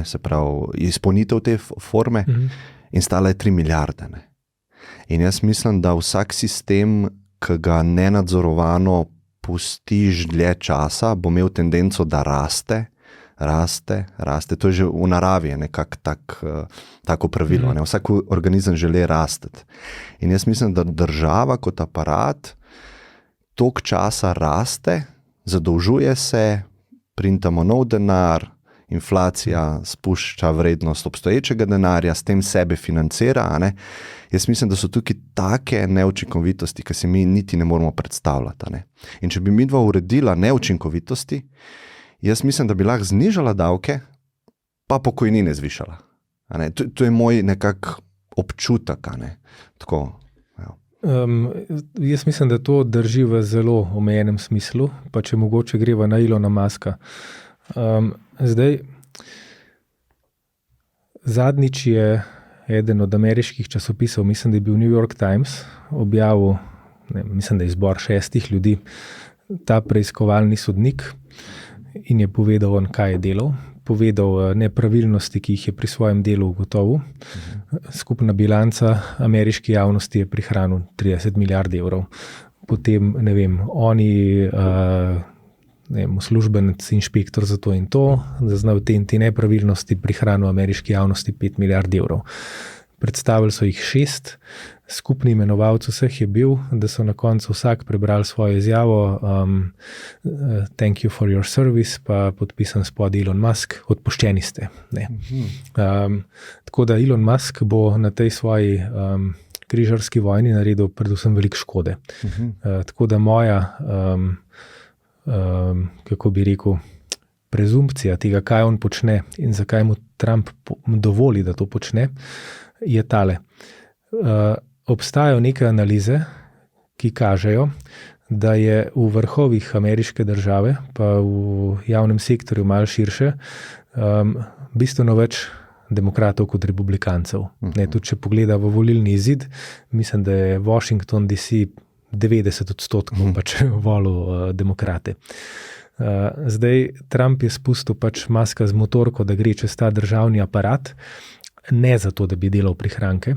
se pravi, izpolnitev te forme, in stala je 3 milijarde. In jaz mislim, da vsak sistem, ki ga nenadzorovano pustiš dlje časa, bo imel tendenco, da raste. To je že v naravi nekako tako pravilo. Vsak organizem želi rasteti. In jaz mislim, da država kot aparat toliko časa raste, zadolžuje se, printamo nov denar, inflacija spušča vrednost obstoječega denarja, s tem sebe financira. Jaz mislim, da so tukaj take neučinkovitosti, ki se mi niti ne moramo predstavljati. In če bi midva uredila neučinkovitosti, jaz mislim, da bi lahko znižala davke, pa pokojnine zvišala. To je moj nekak občutek. Tako, ja. Jaz mislim, da to drži v zelo omejenem smislu, pa če mogoče greva na Elona Muska. Zdaj, zadnjič je eden od ameriških časopisov, mislim, da je bil New York Times, objavil, mislim, da je izbor 6 ljudi, ta preiskovalni sodnik, in je povedal, kaj je delal. Povedal nepravilnosti, ki jih je pri svojem delu ugotovil. Skupna bilanca ameriške javnosti je prihranil 30 milijard evrov. Potem, oni, uslužbenec, inšpektor za to in to, zaznal te nepravilnosti, prihranil ameriški javnosti 5 milijard evrov. Predstavili so jih 6, skupni imenovalec vseh je bil, da so na koncu vsak prebrali svojo izjavo, thank you for your service, pa podpisan spod Elon Musk, odpuščeni ste. Tako da Elon Musk bo na tej svoji križarski vojni naredil predvsem veliko škode. Tako da moja, kako bi rekel, prezumpcija tega, kaj on počne in zakaj mu Trump dovoli, da to počne, je tale. Obstajajo neke analize, ki kažejo, da je v vrhovih ameriške države, pa v javnem sektorju malo širše, bistveno več demokratov kot republikancev. Ne, tudi če pogleda v volilni izid, mislim, da je Washington DC 90% pač volil demokrate. Zdaj Trump je spustil pač Muska z motorko, da gre čez ta državni aparat, ne zato, da bi delal prihranke,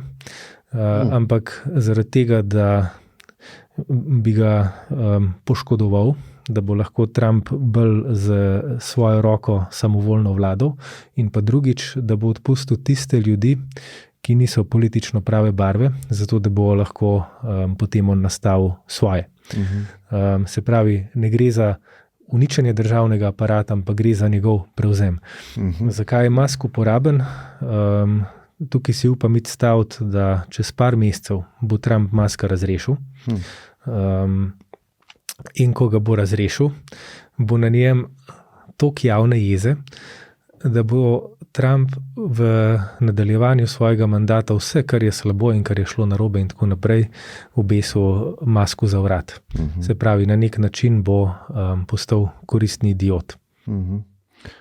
ampak zaradi tega, da bi ga poškodoval, da bo lahko Trump bolj z svojo roko samovoljno vladal in pa drugič, da bo odpustil tiste ljudi, ki niso politično prave barve, zato da bo lahko potem on nastavil svoje. Se pravi, ne gre za uničenje državnega aparata, ampak gre za njegov prevzem. Zakaj je Musk uporaben? Tukaj si upam staviti, da čez par mesecev bo Trump Muska razrešil. In ko ga bo razrešil, bo na njem toliko javne jeze, da bo Trump v nadaljevanju svojega mandata vse, kar je slabo in kar je šlo narobe in tako naprej, obesil Musku za vrat. Se pravi, na nek način bo postal koristni idiot.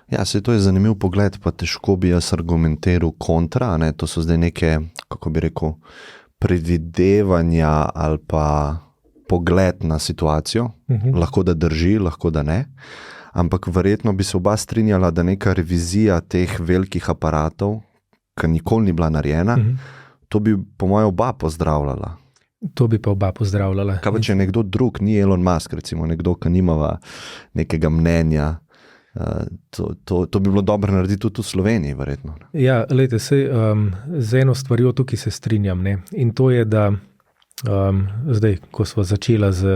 Ja, to je zanimiv pogled, pa težko bi jaz argumentiral kontra, ne? To so zdaj neke, kako bi rekel, predvidevanja ali pa pogled na situacijo. Lahko da drži, lahko da ne. Ampak verjetno bi se oba strinjala, da neka revizija teh velikih aparatov, ki nikoli ni bila narejena, to bi po mojem oba pozdravljala. To bi pa oba pozdravljala. Kaj pa če nekdo drug, ni Elon Musk, recimo nekdo, ki nimava nekega mnenja, to bi bilo dobro narediti tudi v Sloveniji, verjetno. Ja, lejte, z eno stvarjo tukaj se strinjam, ne? In to je, da zdaj, ko smo začela z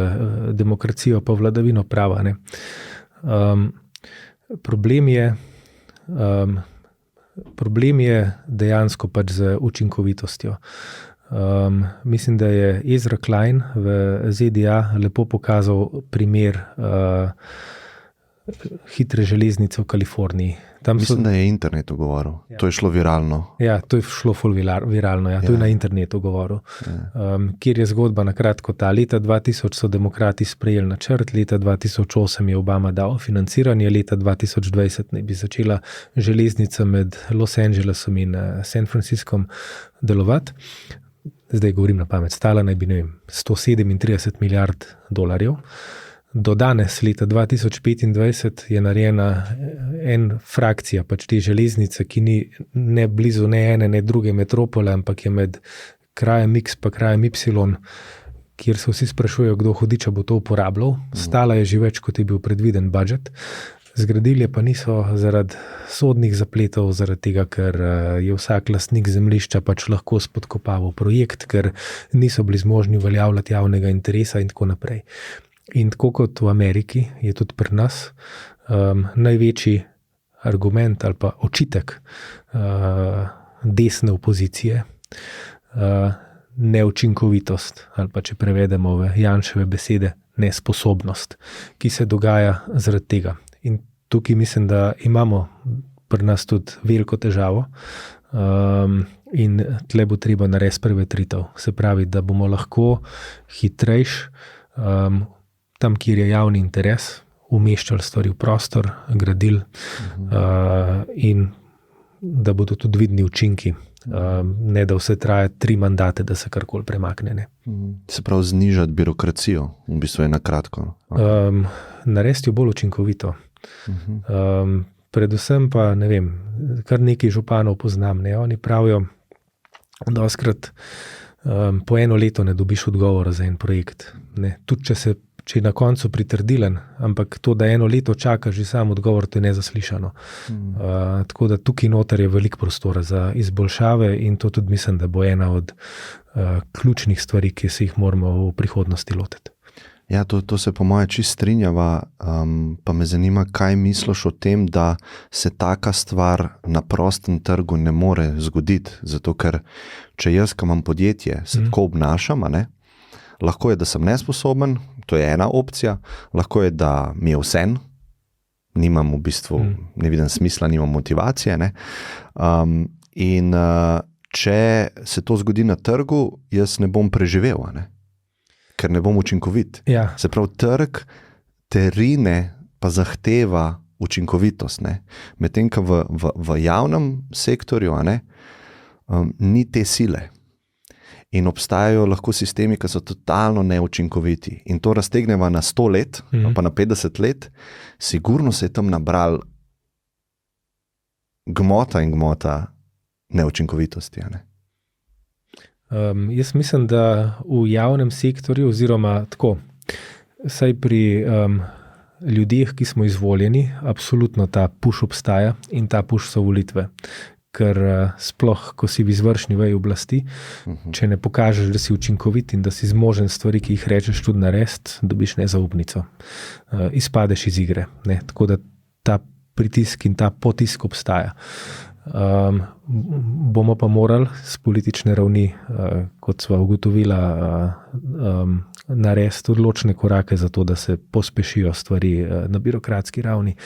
demokracijo pa vladavino prava, ne? Problem je dejansko pač z učinkovitostjo. Mislim, da je Ezra Klein v ZDA lepo pokazal primer hitre železnice v Kaliforniji. Mislim, da je internetu govoril. Ja. To je šlo viralno. Ja, to je šlo ful viralno. Ja. To je na internetu govoril. Ja. Kjer je zgodba na kratko ta. Leta 2000 so demokrati sprejeli načrt, leta 2008 je Obama dal financiranje, leta 2020 ne bi začela železnica med Los Angelesom in San Franciscom delovati. Zdaj govorim na pamet. Stala naj bi, 137 milijard dolarjev. Do danes, leta 2025, je narejena en frakcija pač te železnice, ki ni ne blizu ne ene, ne druge metropole, ampak je med krajem X pa krajem Y, kjer se vsi sprašujejo, kdo hudiča bo to uporabljal. Stala je že več, kot je bil predviden budžet. Zgradili pa niso zaradi sodnih zapletov, zaradi tega, ker je vsak lastnik zemljišča pač lahko spodkopaval projekt, ker niso bili zmožni uveljavljati javnega interesa in tako naprej. In tako kot v Ameriki, je tudi pri nas največji argument ali pa očitek desne opozicije neučinkovitost ali pa če prevedemo v Janševe besede, nesposobnost, ki se dogaja zaradi tega. In tukaj mislim, da imamo pri nas tudi veliko težavo in tle bo treba narediti prevetritev. Se pravi, da bomo lahko hitrejši tam, kjer je javni interes, umeščali stvari v prostor, gradili in da bodo tudi vidni učinki. Ne, da vse traja 3 mandate, da se karkoli premakne. Ne. Se pravi, znižati birokracijo, v bistvu je na kratko. Narediti jo bolj učinkovito. Predvsem pa, ne vem, kar nekaj županov poznam, ne, oni pravijo, dostikrat po eno leto ne dobiš odgovora za en projekt. Ne. Tudi če je na koncu pritrdilen, ampak to, da eno leto čaka že sam odgovor, to je nezaslišano. Tako da tukaj noter je veliko prostora za izboljšave in to tudi mislim, da bo ena od ključnih stvari, ki se jih moramo v prihodnosti lotiti. Ja, to se po moje čisto strinjava, pa me zanima, kaj misliš o tem, da se taka stvar na prostem trgu ne more zgoditi, zato ker če jaz, ki imam podjetje, se tako obnašam, a ne? Lahko je, da sem nesposoben, to je ena opcija, lahko je, da mi je vsem, nimam v bistvu, ne vidim smisla, nimam motivacije. Ne? In če se to zgodi na trgu, jaz ne bom preživel, ne? Ker ne bom učinkovit. Ja. Se pravi, trg terine pa zahteva učinkovitost. Medtem, ko v javnem sektorju ni te sile. In obstajajo lahko sistemi, ki so totalno neučinkoviti. In to raztegneva na 100 let, pa na 50 let, sigurno se je tam nabral gmota neučinkovitosti. Jaz mislim, da v javnem sektorju, oziroma tako, saj pri ljudeh, ki smo izvoljeni, absolutno ta push obstaja in ta push so volitve. Ker sploh, ko si v izvršni veji oblasti, če ne pokažeš, da si učinkovit in da si zmožen stvari, ki jih rečeš tudi narediti, dobiš nezaupnico. Izpadeš iz igre. Ne? Tako da ta pritisk in ta potisk obstaja. Bomo pa morali z politične ravni, kot sva ugotovila, narediti odločne korake za to, da se pospešijo stvari na birokratski ravni.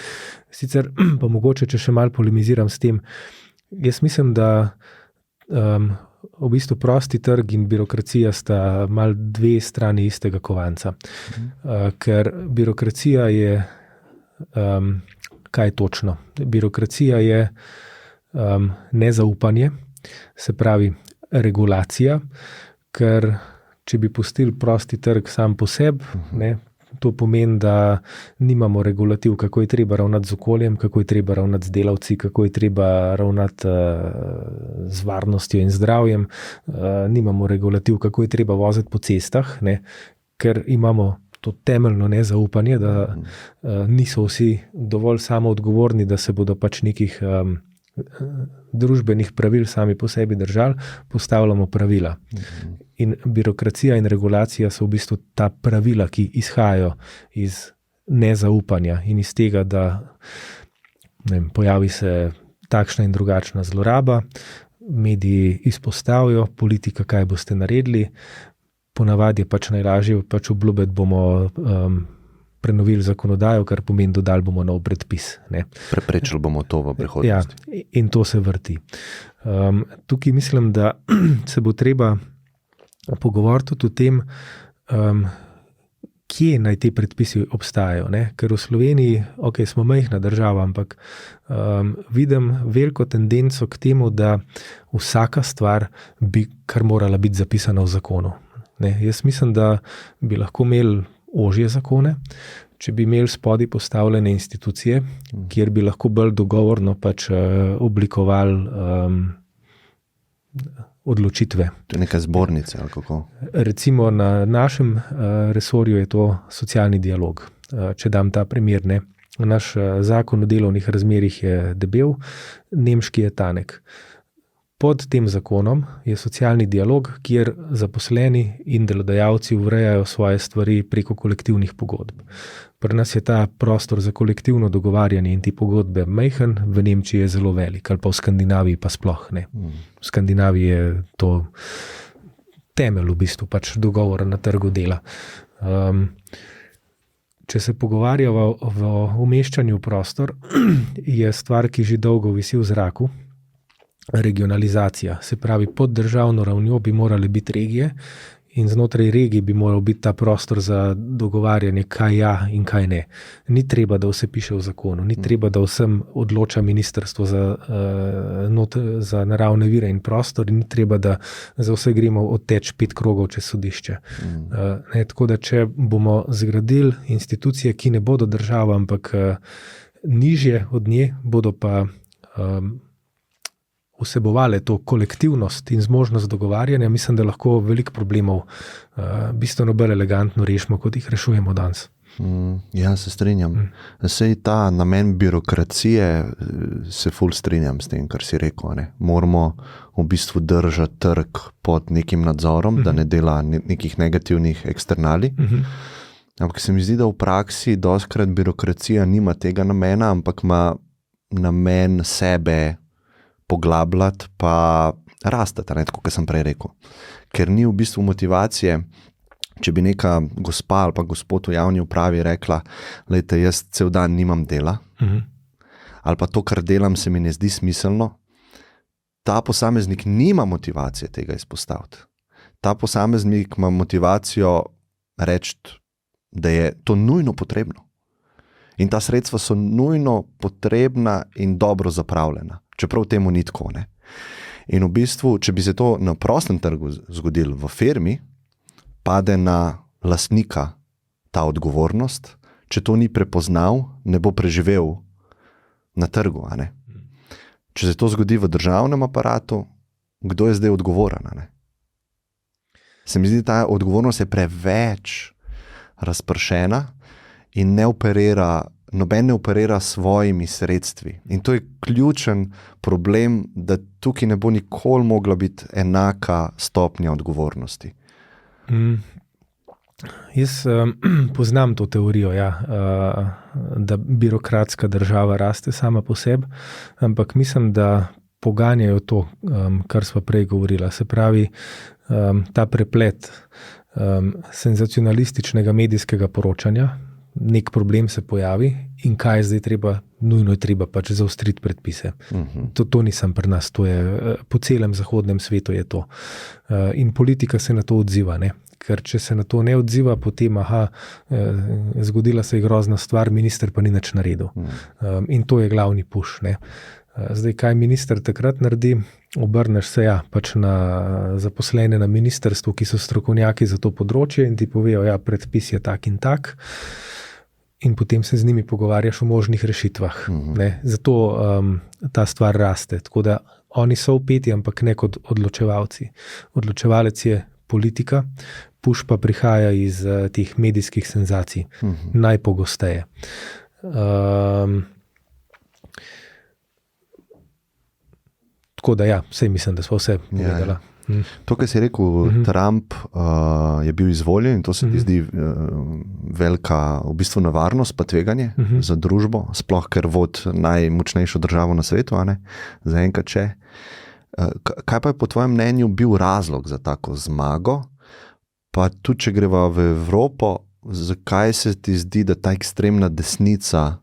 Sicer pa mogoče, če še malo polemiziram s tem, jaz mislim, da v bistvu prosti trg in birokracija sta mal dve strani istega kovanca. Ker birokracija je, kaj točno? Birokracija je nezaupanje, se pravi regulacija, ker če bi pustili prosti trg sam po sebi, to pomeni, da nimamo regulativ, kako je treba ravnati z okoljem, kako je treba ravnati z delavci, kako je treba ravnati z varnostjo in zdravjem, nimamo regulativ, kako je treba voziti po cestah, ker imamo to temeljno nezaupanje, da niso vsi dovolj samoodgovorni, da se bodo pač nekih družbenih pravil sami po sebi držali, postavljamo pravila. In birokracija in regulacija so v bistvu ta pravila, ki izhajajo iz nezaupanja in iz tega, da pojavi se takšna in drugačna zloraba, mediji izpostavijo, politika, kaj boste naredili, ponavadi je pač najlažje obljubiti bomo prenovili zakonodajo, kar pomeni, dodali bomo nov predpis. Preprečili bomo to v prihodnosti. Ja, in to se vrti. Tukaj mislim, da se bo treba pogovoriti tudi o tem, kje naj te predpisi obstajajo. Ker v Sloveniji, smo majhna država, ampak vidim veliko tendenco k temu, da vsaka stvar bi kar morala biti zapisana v zakonu. Jaz mislim, da bi lahko imeli ožje zakone, če bi imeli spodaj postavljene institucije, kjer bi lahko bolj dogovorno pač oblikovali odločitve. To je neka zbornica, ali kako? Recimo na našem resorju je to socialni dialog. Če dam ta primer, naš zakon o delovnih razmerjih je debel, nemški je tanek. Pod tem zakonom je socialni dialog, kjer zaposleni in delodajalci urejajo svoje stvari preko kolektivnih pogodb. Pri nas je ta prostor za kolektivno dogovarjanje in te pogodbe majhen, v Nemčiji je zelo velik, ali pa v Skandinaviji pa sploh ne. V Skandinaviji je to temelj v bistvu, pač dogovora na trgu dela. Če se pogovarjamo o umeščanju v prostor, je stvar, ki že dolgo visi v zraku, regionalizacija. Se pravi, pod državno ravnjo bi morale biti regije in znotraj regij bi moral biti ta prostor za dogovarjanje, kaj ja in kaj ne. Ni treba, da vse piše v zakonu, ni treba, da vsem odloča ministrstvo za naravne vire in prostor, ni treba, da za vse gremo odteč 5 krogov čez sodišče. Tako da, če bomo zgradili institucije, ki ne bodo država, ampak nižje od nje, bodo pa vsebovale to kolektivnost in zmožnost dogovarjanja, mislim, da lahko veliko problemov bistveno bolj elegantno rešimo, kot jih rešujemo danes. Ja, se strinjam. Sej ta namen birokracije se ful strinjam s tem, kar si rekel. Moramo v bistvu držati trg pod nekim nadzorom, da ne dela nekih negativnih eksternali. Ampak se mi zdi, da v praksi dostikrat birokracija nima tega namena, ampak ima namen sebe poglabljati pa rastati, tako kot sem prej rekel. Ker ni v bistvu motivacije, če bi neka gospa ali pa gospod v javni upravi rekla, lejte, jaz cel dan nimam dela, ali pa to, kar delam, se mi ne zdi smiselno, ta posameznik nima motivacije tega izpostaviti. Ta posameznik ima motivacijo reči, da je to nujno potrebno. In ta sredstva so nujno potrebna in dobro zapravljena, čeprav temu ni tako, ne. In v bistvu, če bi se to na prostem trgu zgodilo v firmi, pade na lastnika ta odgovornost, če to ni prepoznal, ne bo preživel na trgu, a ne. Če se to zgodi v državnem aparatu, kdo je zdaj odgovoren, a ne? Se mi zdi, ta odgovornost je preveč razpršena in noben ne operira s svojimi sredstvi. In to je ključen problem, da tukaj ne bo nikoli mogla biti enaka stopnja odgovornosti. Jaz poznam to teorijo, da birokratska država raste sama po sebi, ampak mislim, da poganjajo to, kar sva prej govorila. Se pravi, ta preplet senzacionalističnega medijskega poročanja, nek problem se pojavi in kaj je zdaj treba, nujno je treba pač zaostriti predpise. To nisem pri nas, to je po celem zahodnem svetu je to. In politika se na to odziva, ne? Ker če se na to ne odziva, potem zgodila se je grozna stvar, minister pa ni nič naredil. In to je glavni push, ne. Zdaj, kaj minister takrat naredi? Obrneš se pač na zaposlene na ministrstvu, ki so strokovnjaki za to področje in ti povejo, predpis je tak in tak, in potem se z njimi pogovarjaš o možnih rešitvah. Ne. Zato ta stvar raste. Tako da oni so vpeti, ampak ne kot odločevalci. Odločevalec je politika, push pa prihaja iz teh medijskih senzacij. Najpogosteje. Tako da saj mislim, da smo vse povedala. To, kar si rekel, Trump je bil izvoljen in to se ti zdi velika v bistvu nevarnost pa tveganje za družbo, sploh ker vodi najmočnejšo državo na svetu, a ne? Zaenkrat še. Kaj pa je po tvojem mnenju bil razlog za tako zmago? Pa tudi, če greva v Evropo, zakaj se ti zdi, da ta ekstremna desnica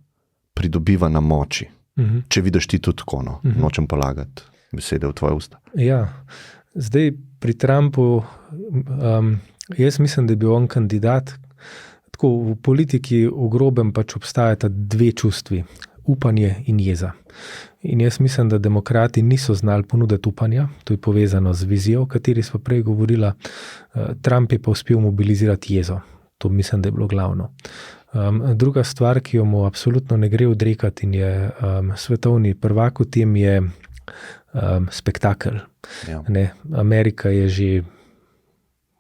pridobiva na moči? Če vidiš ti tudi tako, nočem polagati besede v tvoje usta. Zdaj pri Trumpu, jaz mislim, da je bil on kandidat, tako v politiki v grobem pač obstajata dve čustvi, upanje in jeza. In jaz mislim, da demokrati niso znali ponuditi upanja, to je povezano z vizijo, o kateri smo prej govorila, Trump je pa uspel mobilizirati jezo, to mislim, da je bilo glavno. Druga stvar, ki jo mu absolutno ne gre odrekati in je svetovni prvak v tem, je spektakel. Ne, Amerika je že,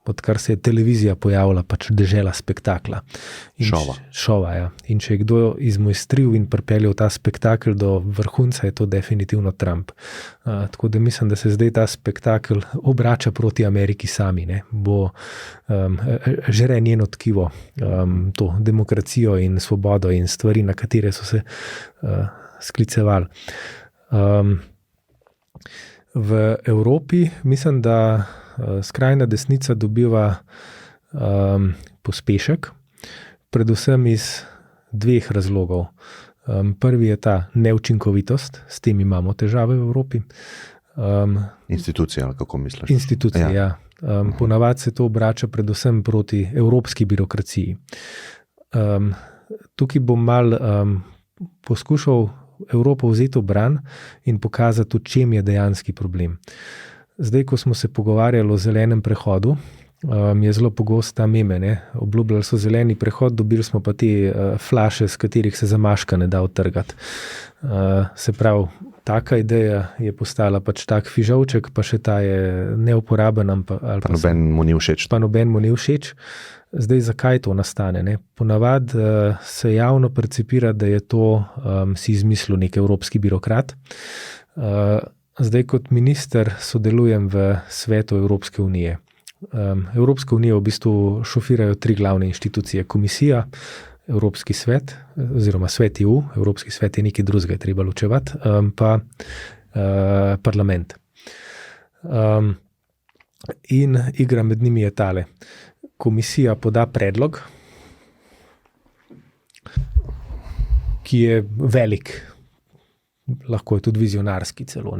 odkar se je televizija pojavila, pač dežela spektakla. Šova. In če je kdo izmojstril in pripeljal ta spektakel do vrhunca, je to definitivno Trump. Tako da mislim, da se zdaj ta spektakel obrača proti Ameriki sami, ne. Bo žre njeno tkivo, to demokracijo in svobodo in stvari, na katere so se sklicevali. V Evropi mislim, da skrajna desnica dobiva pospešek, predvsem iz dveh razlogov. Prvi je ta neučinkovitost, s tem imamo težave v Evropi. Institucije, ali kako misliš? Institucije, ja. Ponavadi se to obrača predvsem proti evropski birokraciji. Tukaj bom malo poskušal Evropo vzeti v bran in pokazati, v čem je dejanski problem. Zdaj, ko smo se pogovarjali o zelenem prehodu, je zelo pogost ta meme, ne? Obljubljali so zeleni prehod, dobili smo pa te flaše, z katerih se zamaška ne da odtrgati. Se pravi, taka ideja je postala pač tak fižolček, pa še ta je neuporaben. Pa noben mu ni všeč. Pa noben mu ni všeč. Zdaj, zakaj to nastane? Ne? Ponavadi se javno percipira, da je to si izmislil nek evropski birokrat. Zdaj, kot minister sodelujem v svetu Evropske unije. Evropska unija v bistvu šofirajo tri glavne inštitucije. Komisija, Evropski svet, oziroma svet EU, Evropski svet je nekaj drugega, je treba ločevati, pa parlament. In igra med njimi je tale. komisija poda predlog, ki je velik, lahko je tudi vizionarski celo.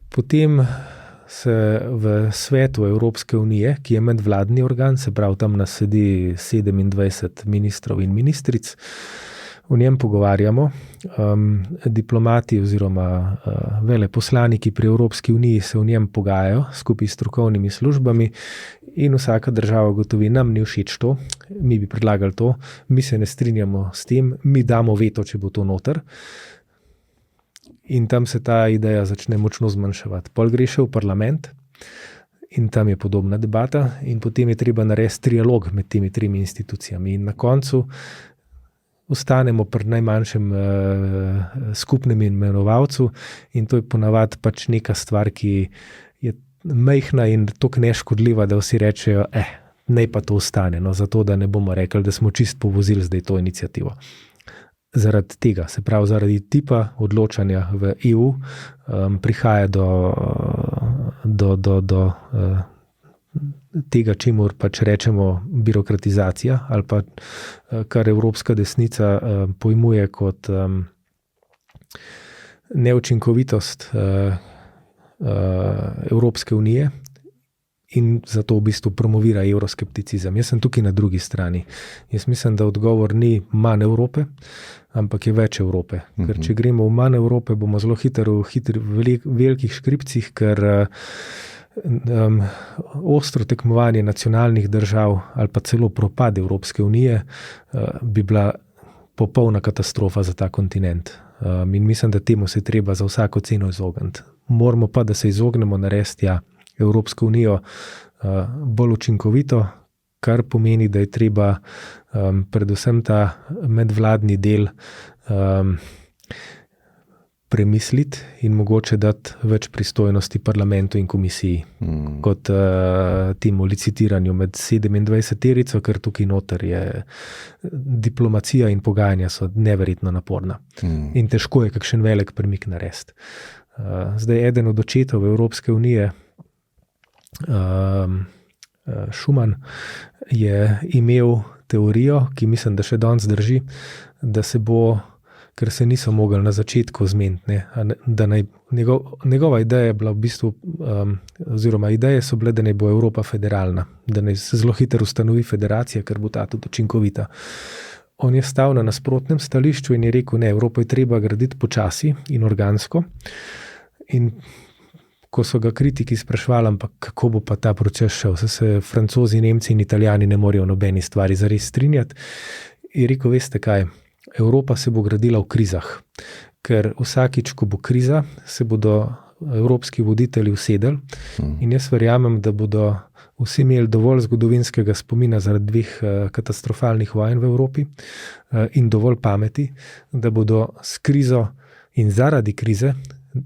Potem se v svetu Evropske unije, ki je medvladni organ, se pravi, tam nas sedi 27 ministrov in ministric, v njem pogovarjamo. Diplomati oziroma veleposlaniki pri Evropski uniji se v njem pogajajo skupaj s strokovnimi službami in vsaka država gotovi, nam ni všeč to, mi bi predlagali to, mi se ne strinjamo s tem, mi damo veto, če bo to noter. In tam se ta ideja začne močno zmanjševati. Pol gre še v parlament in tam je podobna debata in potem je treba narediti trialog med temi tremi institucijami. In na koncu ostanemo pri najmanjšem skupnem imenovalcu in to je ponavadi pač neka stvar, ki je majhna in toliko neškodljiva, da vsi rečejo, naj pa to ostane, zato da ne bomo rekli, da smo čist povozili zdaj to inicijativo. Zaradi tega, se pravi zaradi tipa odločanja v EU, prihaja do tega, čemur pač rečemo birokratizacija ali pa kar evropska desnica pojmuje kot neučinkovitost Evropske unije in zato v bistvu promovira euroskepticizem. Jaz sem tukaj na drugi strani. Jaz mislim, da odgovor ni manj Evrope, ampak je več Evrope. Ker če gremo v manj Evrope, bomo zelo hitro v velikih škripcih, ker ostro tekmovanje nacionalnih držav ali pa celo propad Evropske unije bi bila popolna katastrofa za ta kontinent. In mislim, da temu se treba za vsako ceno izogniti. Moramo pa, da se izognemo narediti Evropsko unijo bolj učinkovito, kar pomeni, da je treba predvsem ta medvladni del premisliti in mogoče dati več pristojnosti parlamentu in komisiji kot temu licitiranju med 27-terico, ker tukaj noter je diplomacija in pogajanja so neverjetno naporna. In težko je kakšen velik premik narediti. Zdaj eden od očetov Evropske unije, Schuman, je imel teorijo, ki mislim, da še danes drži, da se bo, ker se niso mogli na začetku zmeniti, da njegova ideja je bila v bistvu, oziroma ideje so bile, da naj bo Evropa federalna, da naj se zelo hitro ustanovi federacija, ker bo ta tudi učinkovita. On je stal na nasprotnem stališču in je rekel, ne, Evropo je treba graditi počasi in organsko. In ko so ga kritiki sprašvali, ampak kako bo pa ta proces šel, se Francozi, Nemci in Italijani ne morejo nobeni stvari zares strinjati, je rekel, veste kaj, Evropa se bo gradila v krizah, ker vsakič, ko bo kriza, se bodo evropski voditelji usedeli in jaz verjamem, da bodo vsi imeli dovolj zgodovinskega spomina zaradi dveh katastrofalnih vojn v Evropi in dovolj pameti, da bodo s krizo in zaradi krize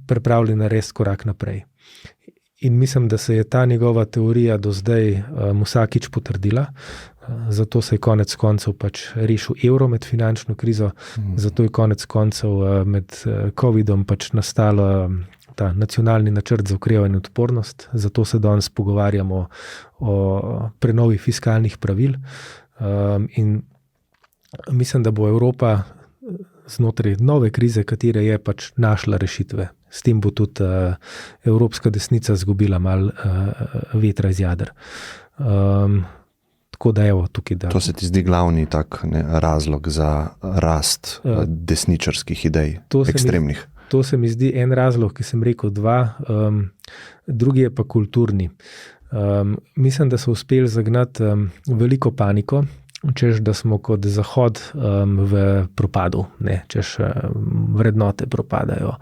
pripravljeni narediti korak naprej. In mislim, da se je ta njegova teorija do zdaj vsakič potrdila, zato se je konec koncev pač rešil evro med finančno krizo, zato je konec koncev med COVID-om pač nastalo ta nacionalni načrt za okrevanje in odpornost, zato se danes pogovarjamo o prenovi fiskalnih pravil in mislim, da bo Evropa znotraj nove krize, katere je pač našla rešitve. S tem bo tudi evropska desnica zgubila malo vetra iz jader. Tako da evo tukaj. To se ti zdi glavni razlog za rast desničarskih idej, ekstremnih? To se mi zdi en razlog, ki sem rekel dva, drugi je pa kulturni. Mislim, da so uspeli zagnati veliko paniko, češ, da smo kot Zahod v propadu, češ vrednote propadajo,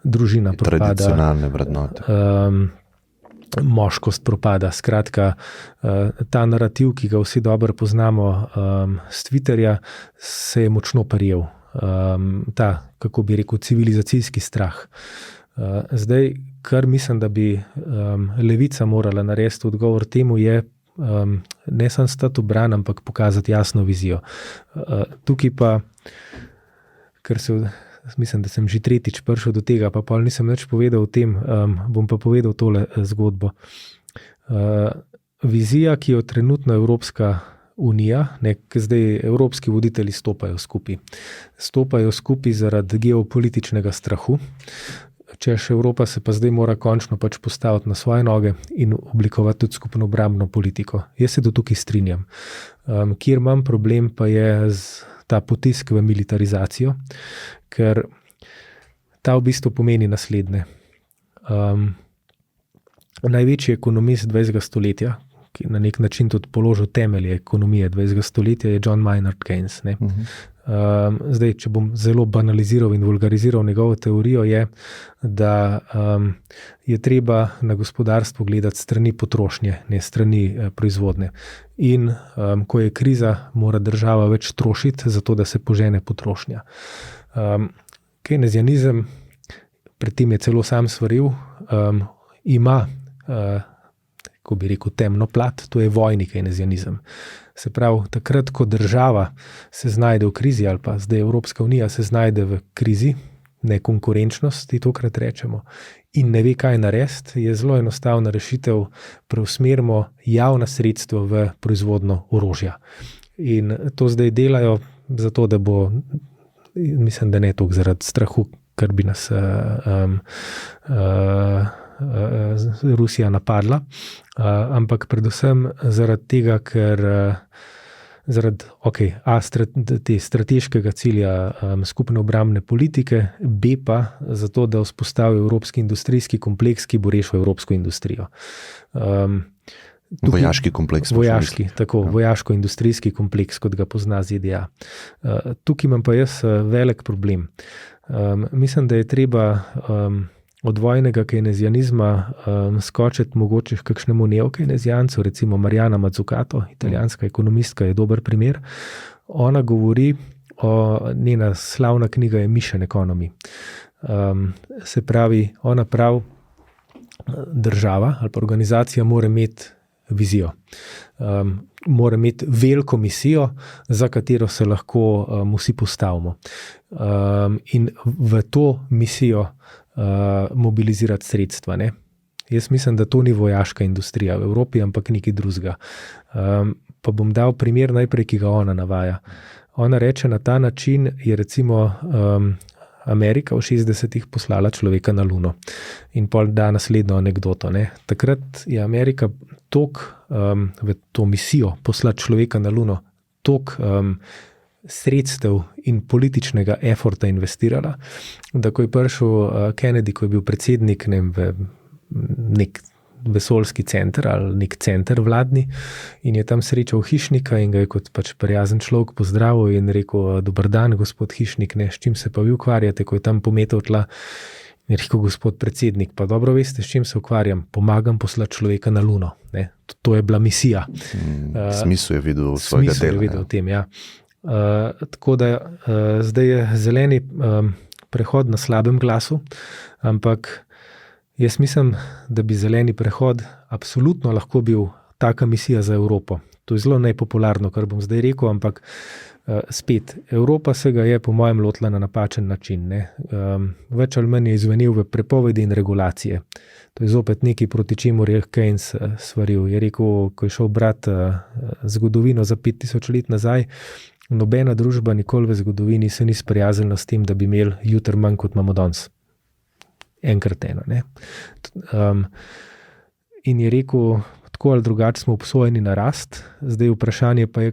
družina propada. Tradicionalne vrednote. Moškost propada. Skratka, ta narativ, ki ga vsi dobro poznamo s Twitterja, se je močno prijel. Ta, kako bi rekel, civilizacijski strah. Zdaj, kar mislim, da bi levica morala narediti odgovor temu, je ne samo stati obran, ampak pokazati jasno vizijo. Tukaj pa, ker mislim, da sem že tretjič prišel do tega, pa pol nisem nič povedal o tem, bom pa povedal tole zgodbo. vizija, ki jo trenutno Evropska unija, zdaj evropski voditelji stopajo skupaj. Stopajo skupaj zaradi geopolitičnega strahu, češ Evropa se pa zdaj mora končno pač postaviti na svoje noge in oblikovati tudi skupno obrambno politiko. Jaz se do tukaj strinjam. Kjer imam problem pa je ta potisk v militarizacijo, ker ta v bistvu pomeni naslednje. Največji ekonomist 20. stoletja, ki na nek način tudi položil temelje ekonomije 20. stoletja, je John Maynard Keynes. Zdaj, če bom zelo banaliziral in vulgariziral njegovo teorijo, je, da je treba na gospodarstvo gledati strani potrošnje, ne strani proizvodnje. In ko je kriza, mora država več trošiti, zato da se požene potrošnja. Keynesianizem, pred tem je celo sam svaril, ima ko bi rekel, temno plat, to je vojni keynesianizem. Se pravi, takrat, ko država se znajde v krizi, ali pa zdaj Evropska unija se znajde v krizi, nekonkurenčnosti, tokrat rečemo, in ne ve, kaj narediti, je zelo enostavna rešitev, preusmerimo javna sredstva v proizvodno orožja. In to zdaj delajo zato, da bo, mislim, da ne toliko zaradi strahu, kar bi nas Rusija napadla, ampak predvsem zaradi tega, ker zaradi te strateškega cilja skupne obrambne politike, B pa zato, da vzpostavi evropski industrijski kompleks, ki bo rešil evropsko industrijo. Vojaški kompleks. Vojaško-industrijski kompleks, kot ga pozna ZDA. Tukaj imam pa jaz velik problem. Mislim, da je treba od vojnega keynesianizma skočiti mogoče kakšnemu neokeynezijancu, recimo Mariana Mazzucato, italijanska ekonomistka, je dober primer. Ona govori, njena slavna knjiga je Mission Economy. Se pravi, ona pravi, država ali pa organizacija mora imeti vizijo. Mora imeti veliko misijo, za katero se lahko vsi postavimo. In v to misijo mobilizirati sredstva. Ne? Jaz mislim, da to ni vojaška industrija v Evropi, ampak nekaj drugega. Pa bom dal primer najprej, ki ga ona navaja. Ona reče, na ta način je recimo Amerika v 60-ih poslala človeka na Luno. In pol da naslednjo anekdoto. Ne? Takrat je Amerika v to misijo poslati človeka na Luno sredstev in političnega efforta investirala, da ko je prišel Kennedy, ko je bil predsednik v nek vesoljski center ali nek center vladni in je tam srečal hišnika in ga je kot pač prijazen človek pozdravil in rekel, dober dan, gospod hišnik, ne, s čim se pa vi ukvarjate, ko je tam pometal tla. In rekel, gospod predsednik, pa dobro veste, s čim se ukvarjam, pomagam poslati človeka na Luno. Ne. To je bila misija. Smisel je videl svojega dela. Smisel je videl v tem, ja. Tako da zdaj je zeleni prehod na slabem glasu, ampak jaz mislim, da bi zeleni prehod absolutno lahko bil taka misija za Evropo. To je zelo nepopularno, kar bom zdaj rekel, ampak spet, Evropa se ga je po mojem lotila na napačen način. Ne? Več ali manj je izvenil v prepovedi in regulacije. To je zopet nekaj, proti čemu je Keynes svaril. Je rekel, ko je šel brat zgodovino za 5000 let nazaj, nobena družba nikoli v zgodovini se ni sprijaznila s tem, da bi imeli jutri manj, kot imamo danes. Enkrat eno. Ne? In je rekel, tako ali drugače smo obsojeni na rast, zdaj vprašanje pa je,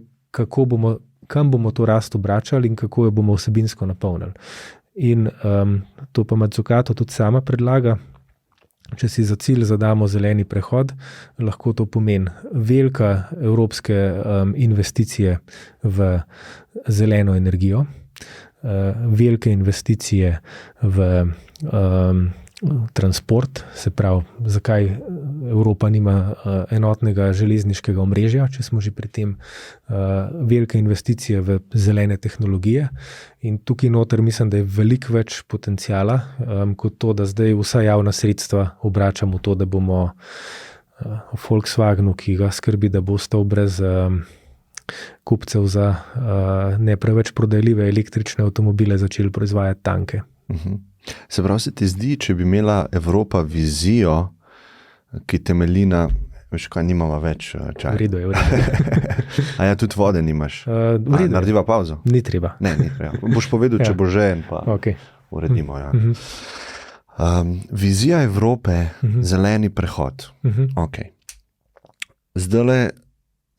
kam bomo to rast obračali in kako jo bomo vsebinsko napolnili. In to pa Mazzucato tudi sama predlaga, če si za cilj zadamo zeleni prehod, lahko to pomeni velika evropske investicije v zeleno energijo, velike investicije v transport, se pravi, zakaj Evropa nima enotnega železniškega omrežja, če smo že pri tem, velike investicije v zelene tehnologije in tukaj noter mislim, da je veliko več potencijala, kot to, da zdaj vsa javna sredstva obračamo v to, da bomo Volkswagenu, ki ga skrbi, da bo ostal brez kupcev za ne preveč prodajljive električne avtomobile, začeli proizvajati tanke. Se pravi, se ti zdi, če bi imela Evropa vizijo, ki temelji na Veš, kaj nimamo več čaja. V redu. A ja, tudi vode nimaš. Narediva pauzo? Ni treba. Ne, ni treba. Boš povedal, če bo že en, pa uredimo. Ja. Vizija Evrope, zeleni prehod. Okay. Zdajle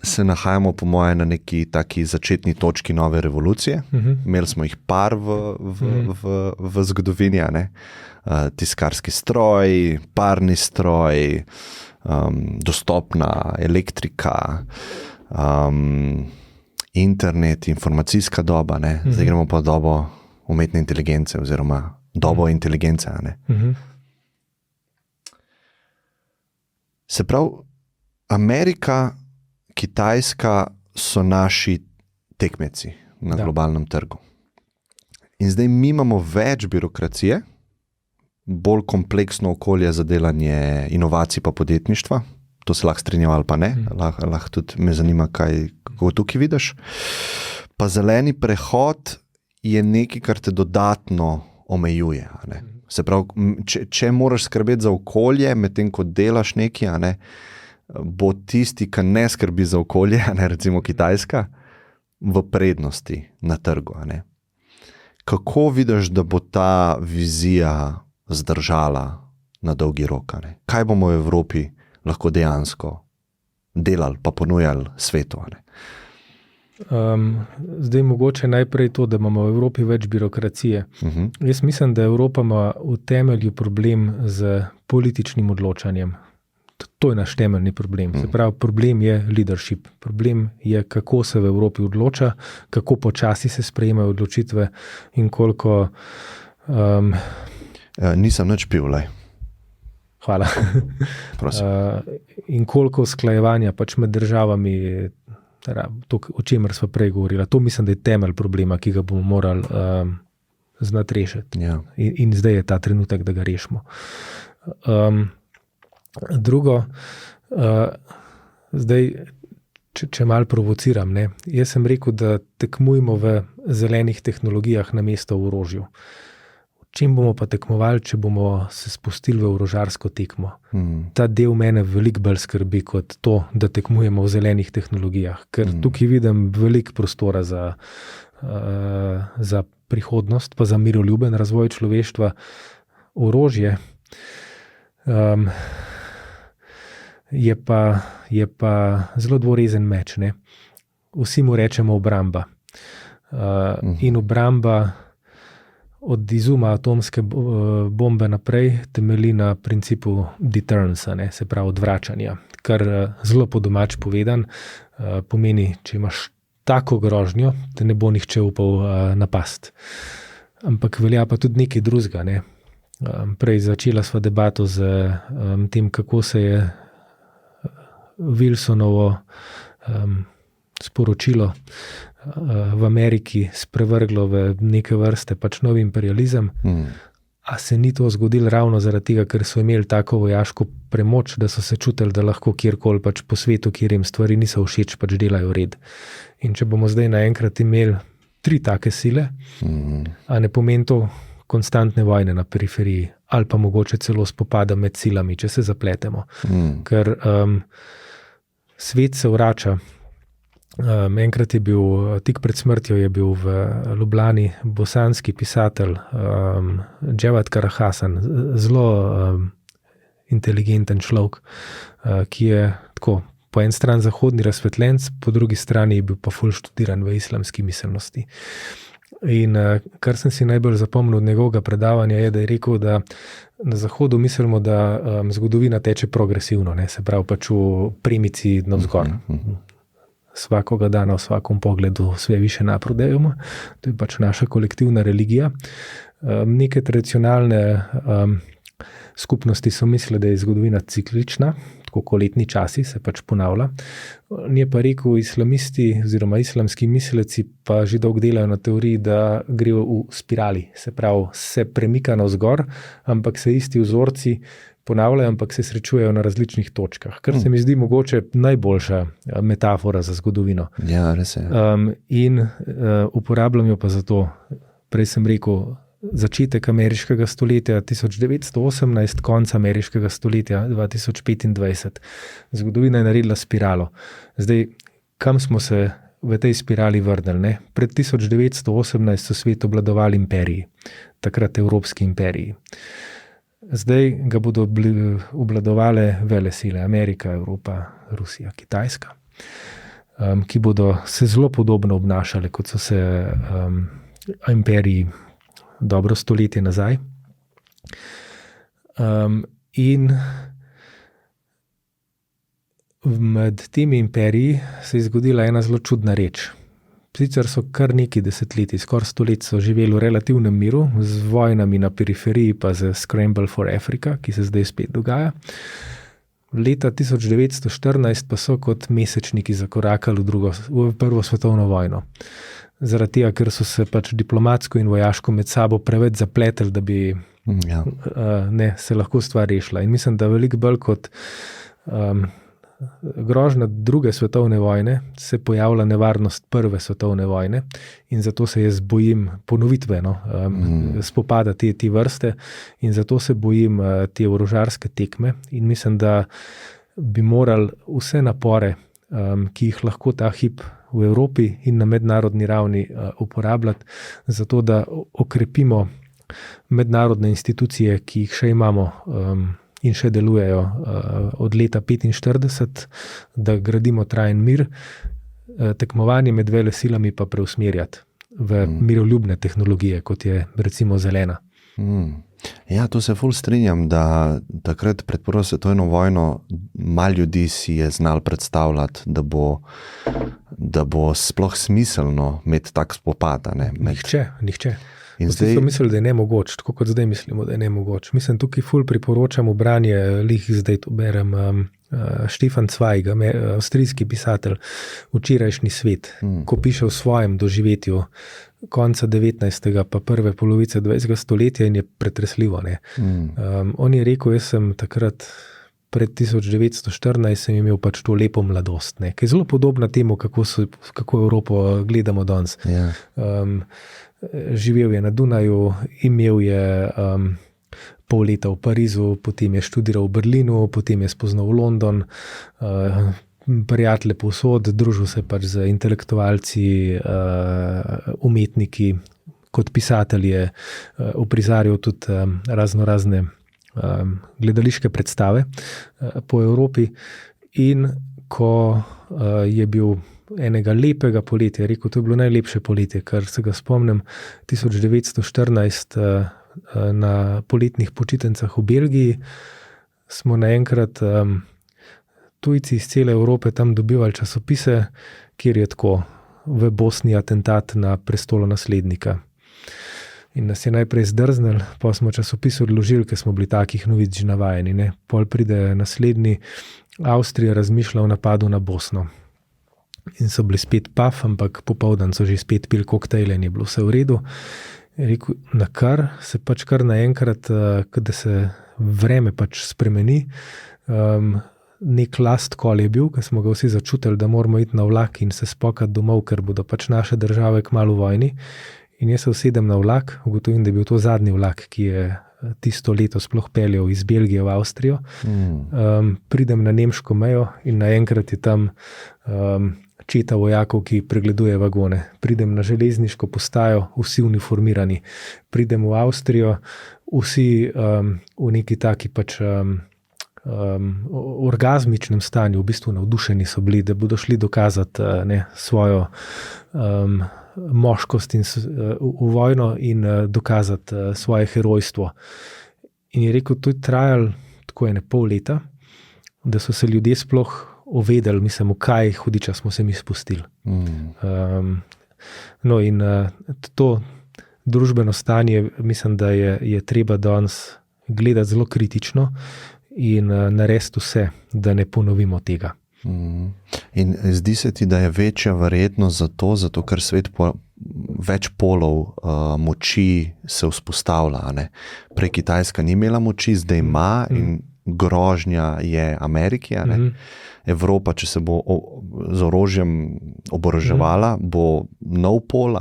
se nahajamo, po moje, na neki taki začetni točki nove revolucije. Imeli smo jih par v zgodovini, ne? Tiskarski stroj, parni stroj, dostopna elektrika, internet, informacijska doba, ne? Zdaj gremo pa dobo umetne inteligence oziroma dobo inteligence. Ne? Se pravi, Amerika, Kitajska so naši tekmeci na globalnem trgu. In zdaj mi imamo več birokracije, bolj kompleksno okolje za delanje inovacij pa podjetništva. To se lahko strinjava ali pa ne. Lahko tudi me zanima, kako tukaj vidiš. Pa zeleni prehod je nekaj, kar te dodatno omejuje. Ne? Se pravi, če moraš skrbeti za okolje, medtem ko delaš nekaj, ne, bo tisti, ki ne skrbi za okolje, ne, recimo Kitajska, v prednosti na trgu. Ne. Kako vidiš, da bo ta vizija zdržala na dolgi rok? Ne? Kaj bomo v Evropi lahko dejansko delali pa ponujali svetu? Ne? Zdaj mogoče najprej to, da imamo v Evropi več birokracije. Jaz mislim, da Evropa ima v temelju problem z političnim odločanjem. To je naš temeljni problem. Se pravi, problem je leadership. Problem je, kako se v Evropi odloča, kako počasi se sprejemajo odločitve in koliko... Nisem nič pil, lej. Hvala. In koliko usklajevanja pač med državami, to, o čemer smo prej govorili. To mislim, da je temelj problema, ki ga bomo morali znati rešiti. Ja. In zdaj je ta trenutek, da ga rešimo. Drugo, zdaj, če malo provociram, ne, jaz sem rekel, da tekmujemo v zelenih tehnologijah namesto v orožju. Čem bomo pa tekmovali, če bomo se spustili v orožarsko tekmo? Ta del mene veliko bolj skrbi kot to, da tekmujemo v zelenih tehnologijah, ker tukaj vidim veliko prostora za prihodnost, pa za miroljuben razvoj človeštva. Orožje je pa zelo dvorezen meč. Ne? Vsi mu rečemo obramba. In obramba od izuma atomske bombe naprej temelji na principu deterrence, ne? Se pravi odvračanja, kar zelo po domač povedan pomeni, če imaš tako grožnjo, te ne bo nihče upal napast. Ampak velja pa tudi nekaj drugega. Ne? Prej začela sva debato z tem, kako se je Wilsonovo sporočilo v Ameriki sprevrglo v neke vrste pač novi imperializem. A se ni to zgodilo ravno zaradi tega, ker so imeli tako vojaško premoč, da so se čutili, da lahko kjerkoli pač po svetu, kjer jim stvari niso všeč, pač delajo red. In če bomo zdaj naenkrat imeli 3 take sile, a ne pomeni to konstantne vojne na periferiji, ali pa mogoče celo spopada med silami, če se zapletemo. Ker svet se vrača. Enkrat je bil, tik pred smrtjo je bil v Ljubljani bosanski pisatelj Dževad Karahasan, zelo inteligenten človek, ki je tako po en strani zahodni razsvetljenec, po drugi strani je bil pa ful študiran v islamski miselnosti. In kar sem si najbolj zapomnil od njegovega predavanja je, da je rekel, da na Zahodu mislimo, da zgodovina teče progresivno, ne? Se pravi pač v premici navzgor. Svakoga dana v svakom pogledu sve više napredujemo. To je pač naša kolektivna religija. Neke tradicionalne skupnosti so mislili, da je zgodovina ciklična, tako kot letni časi se pač ponavlja. Nije pa rekel, islamisti oziroma islamski misleci pa že dolgo delajo na teoriji, da gre v spirali. Se pravi, se premika navzgor, ampak se isti vzorci ponavljajo, ampak se srečujejo na različnih točkah, kar se mi zdi mogoče najboljša metafora za zgodovino. Ja, res je. In uporabljam jo pa zato, prej sem rekel, začetek ameriškega stoletja 1918, konc ameriškega stoletja 2025. Zgodovina je naredila spiralo. Zdaj, kam smo se v tej spirali vrnili? Ne? Pred 1918 so svet obvladovali imperiji, takrat evropski imperiji. Zdaj ga bodo obvladovale velesile, Amerika, Evropa, Rusija, Kitajska, ki bodo se zelo podobno obnašale, kot so se imperiji dobro stoletje nazaj. In med temi imperiji se je zgodila ena zelo čudna reč. Sicer so kar neki desetletji, skoraj 100 let so živeli v relativnem miru, z vojnami na periferiji, pa z Scramble for Africa, ki se zdaj spet dogaja. Leta 1914 pa so kot mesečniki zakorakali v prvo svetovno vojno. Zaradi tega, ker so se pač diplomatsko in vojaško med sabo preveč zapletli, da bi se lahko stvar rešila. In mislim, da veliko bolj kot grožnja druge svetovne vojne se pojavlja nevarnost prve svetovne vojne in zato se jaz bojim ponovitve spopada te vrste in zato se bojim te orožarske tekme in mislim, da bi morali vse napore, ki jih lahko ta hip v Evropi in na mednarodni ravni uporabljati, zato da okrepimo mednarodne institucije, ki jih še imamo in še delujejo od leta 1945, da gradimo trajen mir, tekmovanje med velesilami pa preusmerjati v miroljubne tehnologije, kot je recimo zelena. Ja, to se ful strinjam, da takrat pred prvo svetovno vojno malo ljudi si je znal predstavljati, da bo sploh smiselno imeti tak spopad. Nihče. Vsi so mislili, da je nemogoč, tako kot zdaj mislimo, da je nemogoč. Mislim, tukaj ful priporočam v branje, zdaj to berem, Stefan Zweig, avstrijski pisatelj, Včerajšnji svet, ko piše o svojem doživetju konca 19. pa prve polovice 20. stoletja in je pretresljivo. On je rekel, jaz sem takrat pred 1914 sem imel pač to lepo mladost, ki je zelo podobna temu, kako Evropo gledamo danes. Živel je na Dunaju, imel je pol leta v Parizu, potem je študiral v Berlinu, potem je spoznal London, prijatelje povsod, družil se pač z intelektualci, umetniki, kot pisatelj je uprizarjal tudi razne gledališke predstave po Evropi in ko je bil enega lepega poletja, rekel, to je bilo najlepše poletje, kar se ga spomnim, 1914 na poletnih počitnicah v Belgiji, smo naenkrat tujci iz cele Evrope tam dobivali časopise, kjer je tako v Bosni atentat na prestolonaslednika. In nas je najprej zdrznili, pa smo časopis odložili, ker smo bili takih novic že navajeni. Pol pride naslednji, Avstrija razmišlja o napadu na Bosno. In so bili spet paf, ampak popoldan so že spet pili koktejle in je bilo vse v redu. Rekel, se pač kar naenkrat, da se vreme pač spremeni, nek last call je bil, ker smo ga vsi začutili, da moramo iti na vlak in se spokati domov, ker bodo pač naše države kmalu v vojni. In jaz se usedem na vlak, ugotovim, da je bil to zadnji vlak, ki je tisto leto sploh peljal iz Belgije v Avstrijo. Pridem na nemško mejo in naenkrat je tam četa vojakov, ki pregleduje vagone. Pridem na železniško postajo, vsi uniformirani. Pridem v Avstrijo, vsi v neki taki pač orgazmičnem stanju, v bistvu navdušeni so bili, da bodo šli dokazati svojo moškost v vojno in dokazati svoje herojstvo. In je rekel, to je trajalo tako pol leta, da so se ljudje sploh uvedeli, mislim, v kaj hudiča smo se mi spustili. In to družbeno stanje, mislim, da je treba danes gledati zelo kritično in narediti vse, da ne ponovimo tega. In zdi se ti, da je večja verjetnost zato ker svet več polov moči se vzpostavlja. Prej Kitajska ni imela moči, zdaj ima in grožnja je Ameriki. Evropa, če se bo z orožjem oboroževala, bo nov pol.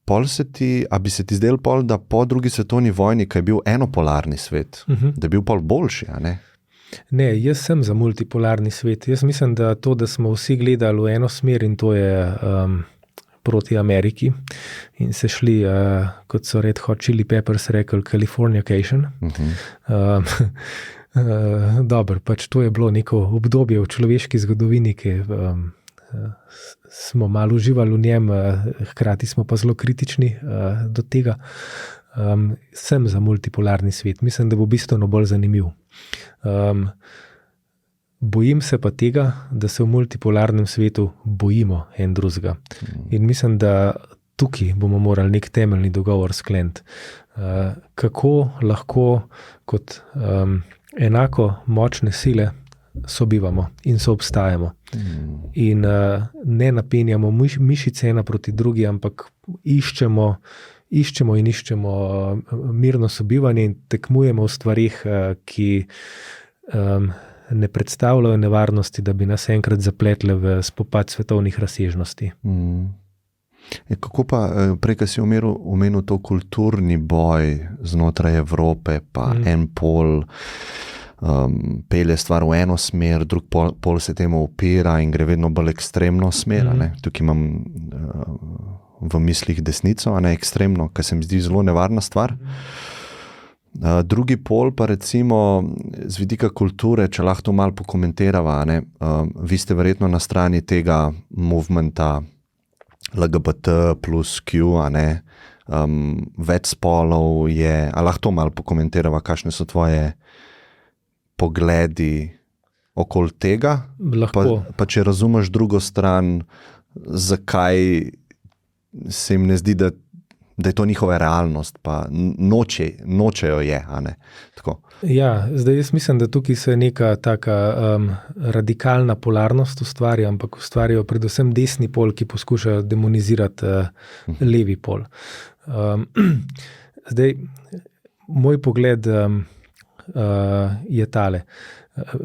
A bi se ti zdel pol, da po drugi svetovni vojni, ko je bil enopolarni svet, da je bil pol boljši, a ne? Ne, jaz sem za multipolarni svet. Jaz mislim, da to, da smo vsi gledali v eno smer in to je proti Ameriki in se šli, kot so Red Hot Chili Peppers rekli, Californication. Dobro, pač to je bilo neko obdobje v človeški zgodovini, ki smo malo uživali v njem, hkrati smo pa zelo kritični do tega. Sem za multipolarni svet. Mislim, da bo bistveno bolj zanimiv. Bojim se pa tega, da se v multipolarnem svetu bojimo en drugega. In mislim, da tukaj bomo morali nek temeljni dogovor skleniti. Kako lahko kot enako močne sile sobivamo in soobstajamo. In ne napenjamo mišice ena proti drugi, ampak iščemo mirno sobivanje in tekmujemo v stvarih, ki ne predstavljajo nevarnosti, da bi nas enkrat zapletle v spopad svetovnih razsežnosti. Kako pa, prej, ko si omenil to kulturni boj znotraj Evrope, pa en pol pelje stvar v eno smer, drug pol se temu upira in gre vedno bolj ekstremno smer. Tukaj imam v mislih desnico, a ne ekstremno, kar se mi zdi zelo nevarna stvar. Drugi pol pa recimo z vidika kulture, če lahko to malo pokomentirava, vi ste verjetno na strani tega movementa LGBT plus Q, več spolov je, a lahko to malo pokomentirava, kakšne so tvoje pogledi okoli tega? Pa če razumeš drugo stran, zakaj se jim ne zdi, da je to njihova realnost, pa nočejo je, a ne? Tako. Ja, zdaj jaz mislim, da tukaj se neka taka radikalna polarnost ustvarja, ampak ustvarjajo predvsem desni pol, ki poskušajo demonizirati levi pol. Zdaj, moj pogled je tale.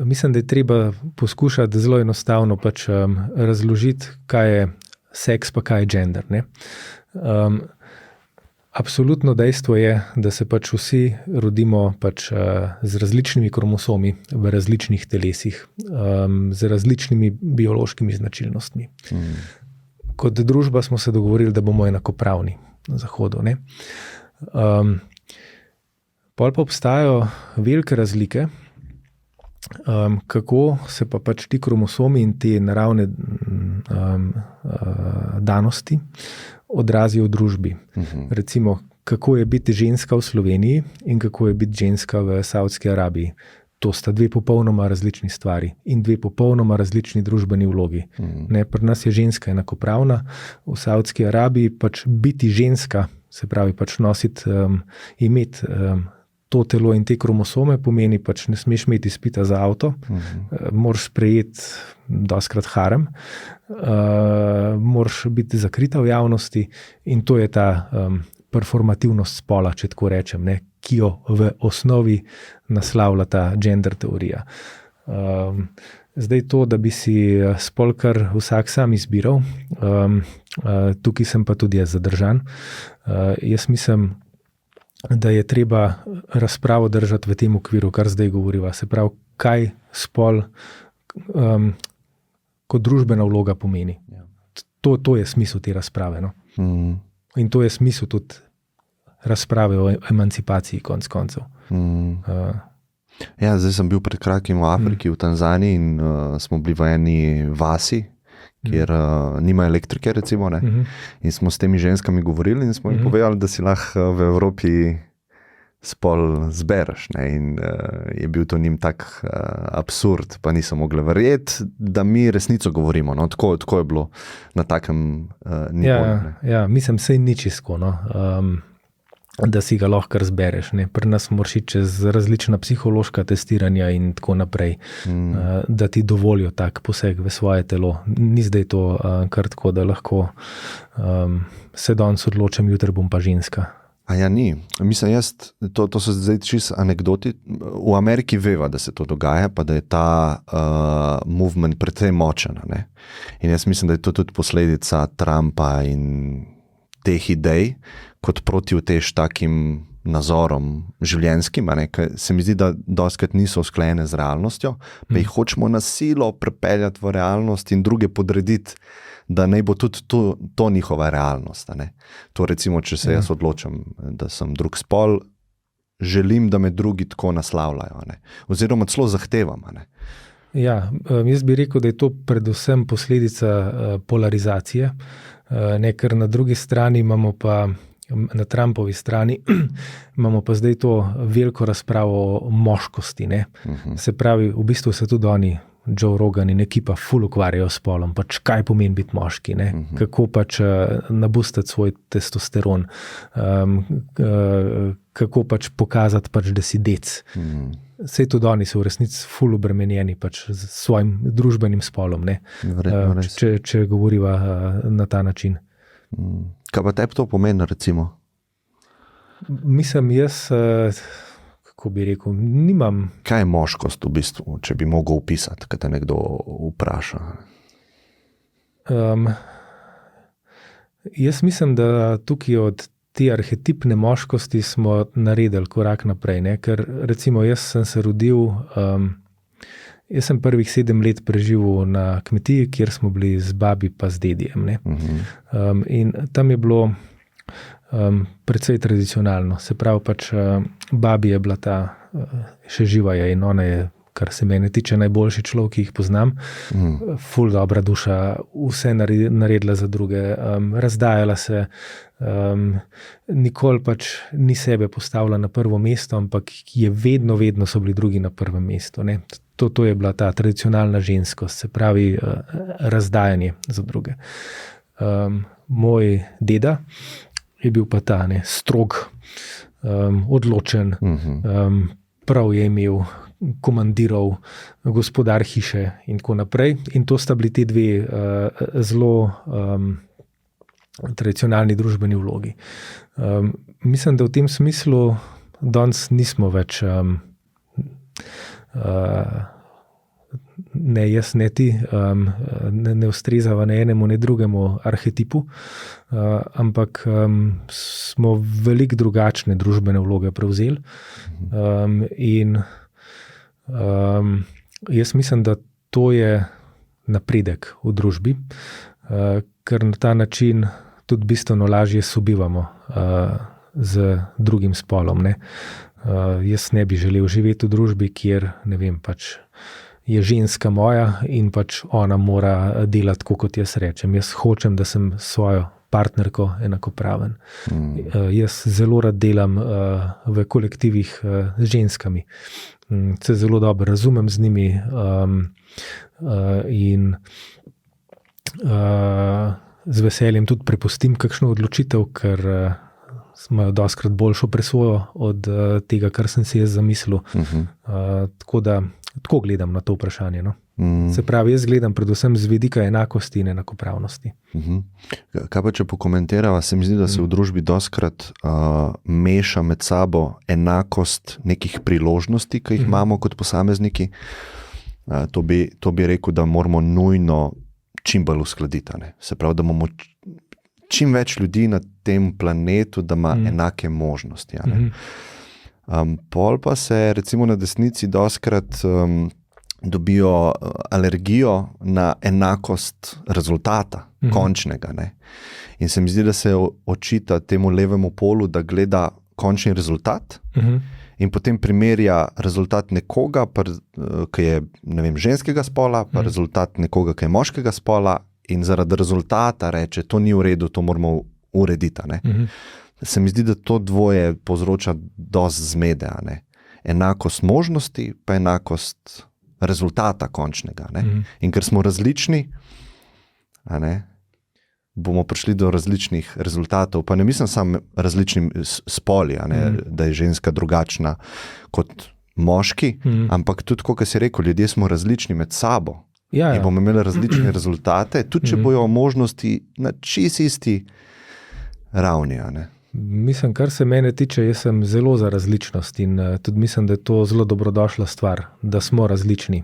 Mislim, da je treba poskušati zelo enostavno pač razložiti, kaj je seks, pa kaj je gender, ne? Absolutno dejstvo je, da se pač vsi rodimo pač z različnimi kromosomi v različnih telesih, z različnimi biološkimi značilnostmi. Kot družba smo se dogovorili, da bomo enakopravni na Zahodu, ne? Pol pa obstajajo velike razlike, kako se pa pač ti kromosomi in te naravne danosti odrazijo v družbi. Recimo, kako je biti ženska v Sloveniji in kako je biti ženska v Saudski Arabiji. To sta dve popolnoma različni stvari in dve popolnoma različni družbeni vlogi. Pri nas je ženska enakopravna, v Saudski Arabiji pač biti ženska, se pravi pač nositi, imeti to telo in te kromosome pomeni pač ne smeš imeti izpita za avto, moraš sprejeti dostikrat harem, moraš biti zakrita v javnosti in to je ta performativnost spola, če tako rečem, ne, ki jo v osnovi naslavlja ta gender teorija. Zdaj to, da bi si spol kar vsak sam izbiral, tukaj sem pa tudi jaz zadržan. Jaz mislim, da je treba razpravo držati v tem okviru, kar zdaj govoriva. Se pravi, kaj spol kot družbena vloga pomeni. To je smisel te razprave. No? In to je smisel tudi razprave o emancipaciji konec koncev. Ja, zdaj sem bil pred kratkim v Afriki, v Tanzaniji in smo bili v eni vasi, kjer nima elektrike, recimo, ne. In smo s temi ženskami govorili in smo jim povedali, da si lahko v Evropi spol zbereš, ne. In je bil to njim tak absurd, pa niso mogli verjeti, da mi resnico govorimo, no. Tako je bilo na takem nivoju. Ja, mislim, sej ni čisto, no. Da si ga lahko zbereš. Ne. Pri nas moraš iti čez različna psihološka testiranja in tako naprej, da ti dovolijo tak poseg v svoje telo. Ni zdaj to kar tako, da lahko se danes odločim, jutri bom pa ženska. A ja, ni. Mislim, to so zdaj čisto anekdoti. V Ameriki veva, da se to dogaja, pa da je ta movement precej močen, ne. In jaz mislim, da je to tudi posledica Trumpa in teh idej, kot protiutež takim nazorom življenjskim, ker se mi zdi, da dostikrat niso usklajene z realnostjo, pa jih hočemo na silo prepeljati v realnost in druge podrediti, da naj bo tudi to njihova realnost. To recimo, če se jaz odločam, da sem drug spol, želim, da me drugi tako naslavljajo, oziroma celo zahtevam. Ja, jaz bi rekel, da je to predvsem posledica polarizacije, ker na drugi strani imamo pa, na Trumpovi strani, imamo pa zdaj to veliko razpravo o moškosti. Se pravi, v bistvu se tudi oni, Joe Rogan in ekipa, ful ukvarjajo s spolom, pač kaj pomeni biti moški, kako pač nabustati svoj testosteron, kako pač pokazati, pač, da si dec. Sej tudi oni so v resnici ful obremenjeni pač z svojim družbenim spolom, če govoriva na ta način. Kaj pa tebi to pomeni, recimo? Mislim, jaz, kako bi rekel, nimam... Kaj je moškost v bistvu, če bi mogel opisati, kaj te nekdo vpraša? Jaz mislim, da tukaj od te arhetipne moškosti smo naredili korak naprej, ker recimo jaz sem se rodil, jaz sem prvih 7 let preživel na kmetiji, kjer smo bili z babi pa z dedijem. In tam je bilo precej tradicionalno. Se pravi, pač babi je bila ta, še živa je in ona je, kar se mene tiče, najboljši človek, ki jih poznam. Ful dobra duša, vse naredila za druge, razdajala se, nikoli pač ni sebe postavila na prvo mesto, ampak je vedno so bili drugi na prvem mestu. To je bila ta tradicionalna ženskost, se pravi razdajanje za druge. Moj deda je bil pa ta strog, odločen, prav je imel, komandiral, gospodar hiše in tako naprej. In to sta bili te dve zelo tradicionalni družbeni vlogi. Mislim, da v tem smislu danes nismo več ne jaz, ne ti, ne ustrezava ne enemu, ne drugemu arhetipu, ampak smo veliko drugačne družbene vloge prevzeli. In jaz mislim, da to je napredek v družbi, ker na ta način tudi bistveno lažje sobivamo z drugim spolom. Jaz ne bi želel živeti v družbi, kjer, ne vem, pač je ženska moja in pač ona mora delati tako, kot jaz rečem. Jaz hočem, da sem svojo partnerko enakopraven. Jaz zelo rad delam v kolektivih z ženskami. Se zelo dobro razumem z njimi in z veseljem tudi prepustim kakšno odločitev, ker imajo dostikrat boljšo presojo od tega, kar sem si jaz zamislil. Tako da tako gledam na to vprašanje. Se pravi, jaz gledam predvsem z vidika enakosti in enakopravnosti. Kaj pa, če pokomentirava, se mi zdi, da se v družbi dostikrat meša med sabo enakost nekih priložnosti, ki jih imamo kot posamezniki. To bi rekel, da moramo nujno čim bolj uskladiti. Se pravi, da imamo čim več ljudi na tem planetu, da ima enake možnosti. Pol pa se recimo na desnici dostikrat dobijo alergijo na enakost rezultata, končnega. In se mi zdi, da se očita temu levemu polu, da gleda končni rezultat in potem primerja rezultat nekoga, ki je, ne vem, ženskega spola, pa rezultat nekoga, ki je moškega spola, in zaradi rezultata reče, to ni v redu, to moramo urediti. Se mi zdi, da to dvoje povzroča dosti zmede. Enakost možnosti, pa enakost rezultata končnega. In ker smo različni, bomo prišli do različnih rezultatov. Pa ne mislim samo različnim spoli, da je ženska drugačna kot moški, ampak tudi, kot si rekel, ljudje smo različni med sabo. In bomo imeli različne rezultate, tudi če bojo možnosti na čisto isti ravni. Mislim, kar se mene tiče, jaz sem zelo za različnost in tudi mislim, da je to zelo dobrodošla stvar, da smo različni.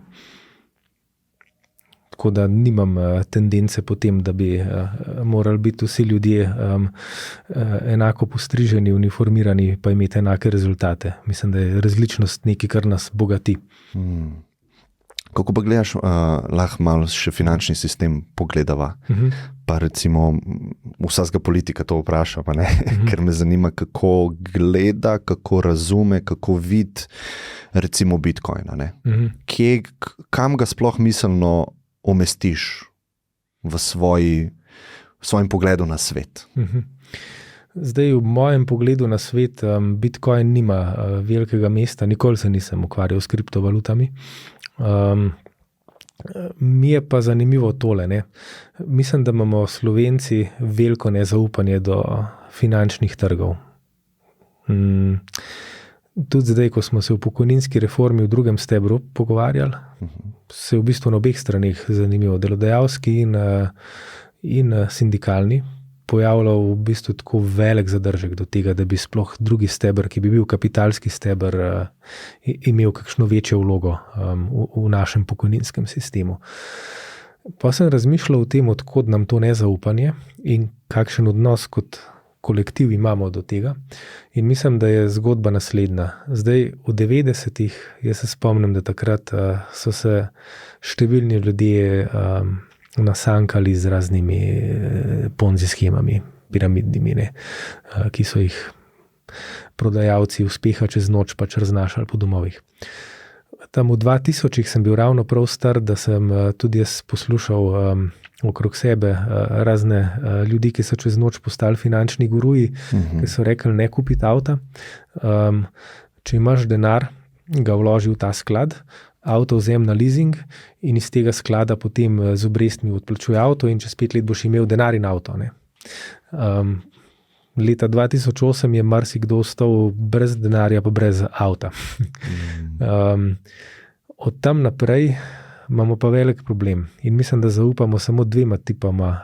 tako da nimam tendence po tem, da bi morali biti vsi ljudje enako postriženi, uniformirani, pa imeti enake rezultate. Mislim, da je različnost nekaj, kar nas bogati. Kako pa gledaš, lahko malo še finančni sistem pogledava, pa recimo vsakega politika to vpraša, ker me zanima, kako gleda, kako razume, kako vidi recimo Bitcoina. Kam ga sploh miselno umestiš v svojem pogledu na svet? Zdaj, v mojem pogledu na svet Bitcoin nima velikega mesta, nikoli se nisem ukvarjal s kriptovalutami. Mi je pa zanimivo tole. Mislim, da imamo Slovenci veliko nezaupanje do finančnih trgov. Tudi zdaj, ko smo se v pokojninski reformi v drugem stebru pogovarjali, se v bistvu na obeh straneh zanimivo, delodajalski in sindikalni, pojavljal v bistvu tako velik zadržek do tega, da bi sploh drugi steber, ki bi bil kapitalski steber, imel kakšno večjo vlogo v našem pokojninskem sistemu. Pa sem razmišljal o tem, odkod nam to nezaupanje in kakšen odnos kot kolektiv imamo do tega. In mislim, da je zgodba naslednja. Zdaj, v 90-ih, jaz se spomnim, da takrat so se številni ljudje nasankali z raznimi ponzi shemami, piramidnimi, ki so jih prodajalci uspeha čez noč pač raznašali po domovih. Tam v 2000-ih sem bil ravno prav star, da sem tudi jaz poslušal okrog sebe razne ljudi, ki so čez noč postali finančni guruji, ki so rekli, ne kupiti avta. Če imaš denar, ga vloži v ta sklad, avto vzem na leasing in iz tega sklada potem z obrestmi odplačuje avto in čez 5 let boš imel denar in avto. Leta 2008 je marsikdo ostal brez denarja pa brez avta. Od tam naprej imamo pa velik problem in mislim, da zaupamo samo 2 tipama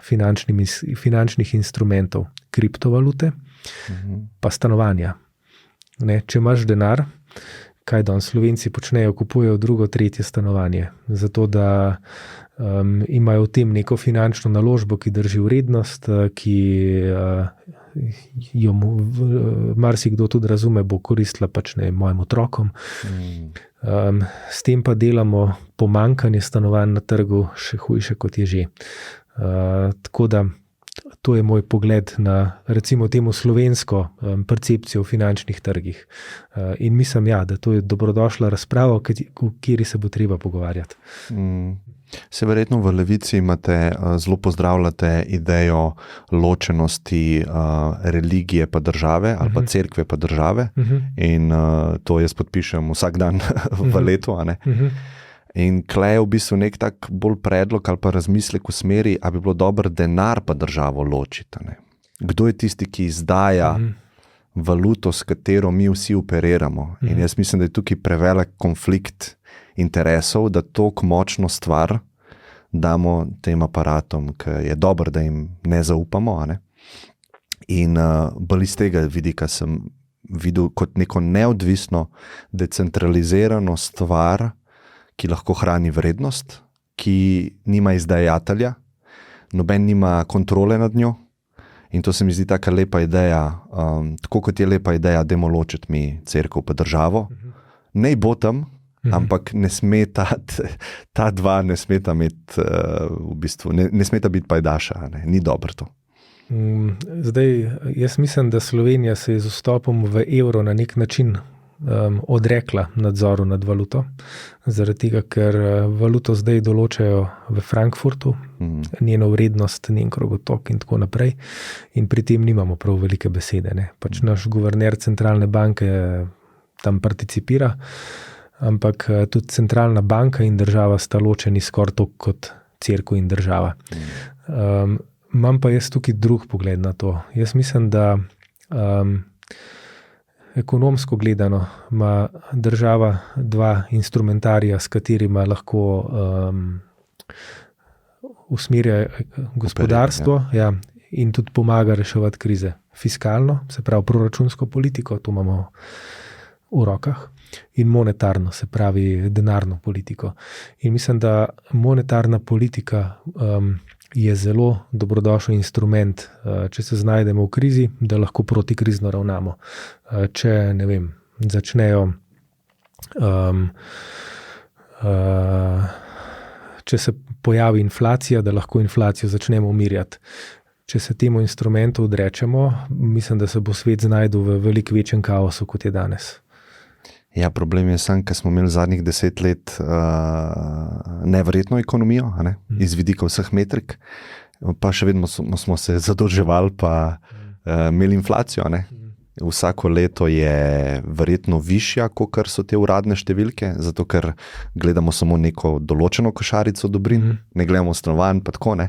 finančnih instrumentov, kriptovalute pa stanovanja. Če imaš denar, kaj danes Slovenci počnejo, kupujejo drugo, tretje stanovanje, zato da imajo v tem neko finančno naložbo, ki drži vrednost, ki jo marsikdo tudi razume, bo koristila pač mojim otrokom. S tem pa delamo pomanjkanje stanovanj na trgu še hujše, kot je že. Tako da to je moj pogled na recimo temu slovensko percepcijo v finančnih trgih. In mislim, da to je dobrodošla razprava, o kateri se bo treba pogovarjati. Se verjetno v Levici imate, zelo pozdravljate idejo ločenosti religije pa države ali pa cerkve pa države in to jaz podpišem vsak dan v letu, a ne? In klej je v bistvu nek tak bolj predlog ali pa razmislek v smeri, a bi bilo dobro denar pa državo ločiti. Kdo je tisti, ki izdaja valuto, s katero mi vsi operiramo? In jaz mislim, da je tukaj prevelik konflikt interesov, da toliko močno stvar damo tem aparatom, ki je dobro, da jim ne zaupamo. Ne? In bolj iz tega vidika sem videl kot neko neodvisno, decentralizirano stvar, ki lahko hrani vrednost, ki nima izdajatelja, noben nima kontrole nad njo. In to se mi zdi taka lepa ideja, tako kot je lepa ideja, dajmo ločiti mi cerkev pa državo. Ne bo tam, ampak ne sme ta dva ne smeta imeti, v bistvu, ne smeta biti pajdaša, ni dobro to. Zdaj, jaz mislim, da Slovenija se je z vstopom v evro na nek način odrekla nadzoru nad valuto, zaradi tega, ker valuto zdaj določajo v Frankfurtu, njeno vrednost, njen krogotok in tako naprej, in pri tem nimamo prav velike besede. Pač naš guverner centralne banke tam participira, ampak tudi centralna banka in država sta ločeni skoraj toliko kot cerkev in država. Imam pa jaz tukaj drug pogled na to. Jaz mislim, da ekonomsko gledano ima država 2 instrumentarija, s katerima lahko usmerja gospodarstvo in tudi pomaga reševati krize. Fiskalno, se pravi proračunsko politiko, to imamo v rokah, in monetarno, se pravi denarno politiko. In mislim, da monetarna politika je zelo dobrodošel instrument, če se znajdemo v krizi, da lahko protikrizno ravnamo. Če, ne vem, začnejo če se pojavi inflacija, da lahko inflacijo začnemo umirjati. Če se temu instrumentu odrečemo, mislim, da se bo svet znajdel v veliko večjem kaosu, kot je danes. Ja, problem je sam, ker smo imeli zadnjih 10 let neverjetno ekonomijo, iz vidika vseh metrik, pa še vedno smo se zadolževali, pa imeli inflacijo. Vsako leto je verjetno višja, kot so te uradne številke, zato ker gledamo samo neko določeno košarico dobrin, ne gledamo stanovanj, pa tako ne.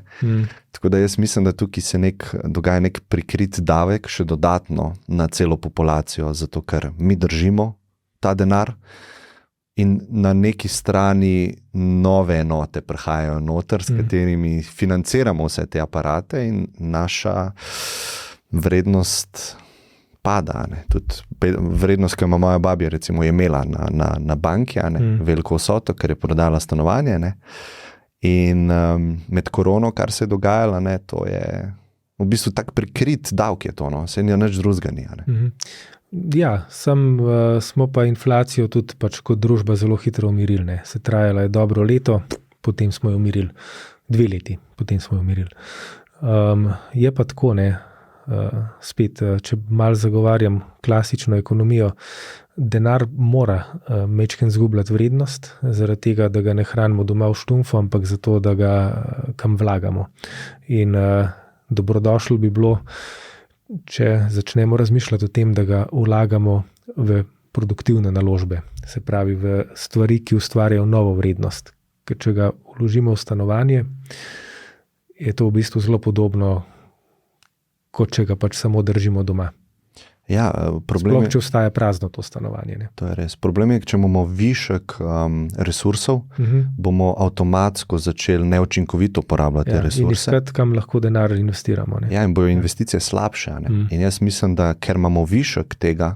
Tako da jaz mislim, da tukaj se dogaja nek prikrit davek še dodatno na celo populacijo, zato ker mi držimo ta denar in na neki strani nove enote prihajajo noter, s katerimi financiramo vse te aparate in naša vrednost pada. Tudi vrednost, ki jo ima moja babja, recimo, je imela na banki, veliko vsoto, ker je prodala stanovanje. In med korono, kar se je dogajalo, to je v bistvu tak prikrit davek je to, se ni nič drugega ni. Ja, smo pa inflacijo tudi pač kot družba zelo hitro umirili. Se trajala je dobro leto, potem smo jo umirili. 2 leti, potem smo jo umirili. Je pa tako, spet, če malo zagovarjam klasično ekonomijo, denar mora majčkeno izgubljati vrednost, zaradi tega, da ga ne hranimo doma v štumfu, ampak zato, da ga kam vlagamo. In dobrodošlo bi bilo, če začnemo razmišljati o tem, da ga vlagamo v produktivne naložbe, se pravi v stvari, ki ustvarjajo novo vrednost. Ker če ga vložimo v stanovanje, je to v bistvu zelo podobno, kot če ga pač samo držimo doma. Ja, sploh, če ostaja prazno to stanovanje. To je res. Problem je, če imamo višek resursov, bomo avtomatsko začeli neučinkovito porabljati resurse. In iskati, kam lahko denar investiramo. Ja, in bojo investicije slabše. In jaz mislim, da ker imamo višek tega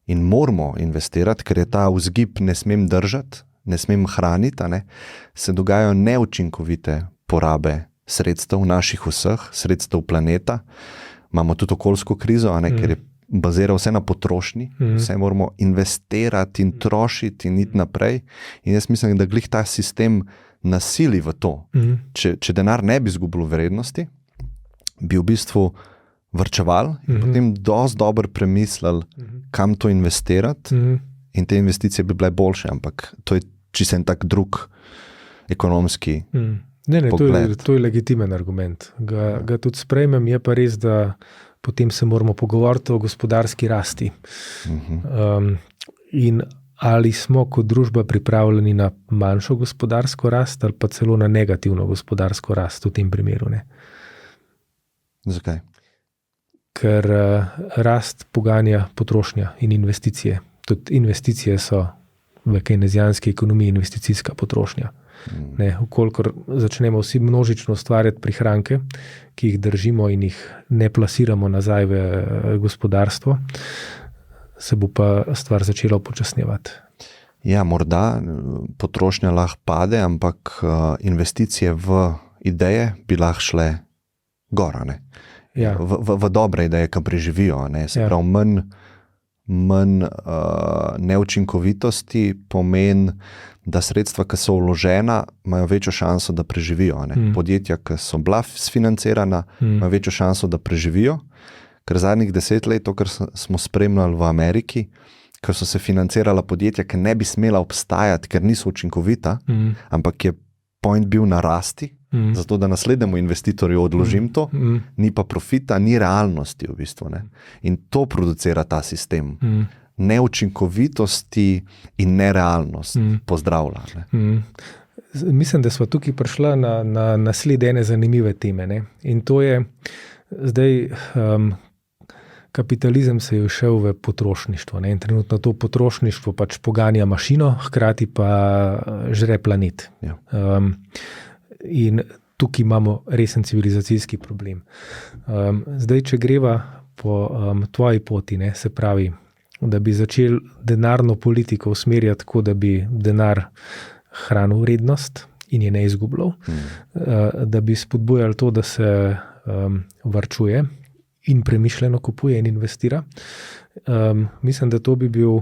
in moramo investirati, ker je ta vzgib ne smem držati, ne smem hraniti, se dogajajo neučinkovite porabe sredstev naših vseh, sredstev planeta. Imamo tudi okoljsko krizo, ker je bazira vse na potrošnji, vse moramo investirati in trošiti in iti naprej. In jaz mislim, da glih ta sistem nasili v to. Če denar ne bi izgubil vrednosti, bi v bistvu varčevali in potem dosti dobro premislili, kam to investirati in te investicije bi bile boljše, ampak to je čisto en tak drug ekonomski pogled. To je legitimen argument. Ga tudi sprejmem, je pa res, da potem se moramo pogovoriti o gospodarski rasti. In ali smo kot družba pripravljeni na manjšo gospodarsko rast ali pa celo na negativno gospodarsko rast v tem primeru. Zakaj? Ker rast poganja potrošnja in investicije. Tudi investicije so v kejnezijanski ekonomiji investicijska potrošnja. Vkolikor začnemo vsi množično ustvarjati prihranke, ki jih držimo in jih ne plasiramo nazaj v gospodarstvo, se bo pa stvar začela upočasnjevati. Ja, morda potrošnja lahko pade, ampak investicije v ideje bi lahko šle gor. Ja. V dobre ideje, ki preživijo. Se pravi, manj neučinkovitosti pomeni, da sredstva, ki so vložena, imajo večjo šanso, da preživijo. Podjetja, ki so bila sfinancirana, imajo večjo šanso, da preživijo, ker zadnjih 10 let, to, kar smo spremljali v Ameriki, ker so se financirala podjetja, ki ne bi smela obstajati, ker niso učinkovita, ampak je point bil na rasti, zato da naslednjemu investitorju odložim to, ni pa profita, ni realnosti v bistvu. In to producira ta sistem. Neučinkovitosti in nerealnost pozdravlja. Mislim, da smo tukaj prišli na nasled ene zanimive teme. In to je zdaj kapitalizem se je šel v potrošništvo. In trenutno to potrošništvo pač poganja mašino, hkrati pa žre planet. Ja. In tukaj imamo resen civilizacijski problem. Zdaj, če greva po tvoji poti, se pravi, da bi začeli denarno politiko usmerjati tako, da bi denar hranil vrednost in je ne izgubljal, da bi spodbujali to, da se varčuje in premišljeno kupuje in investira. Mislim, da to bi bil,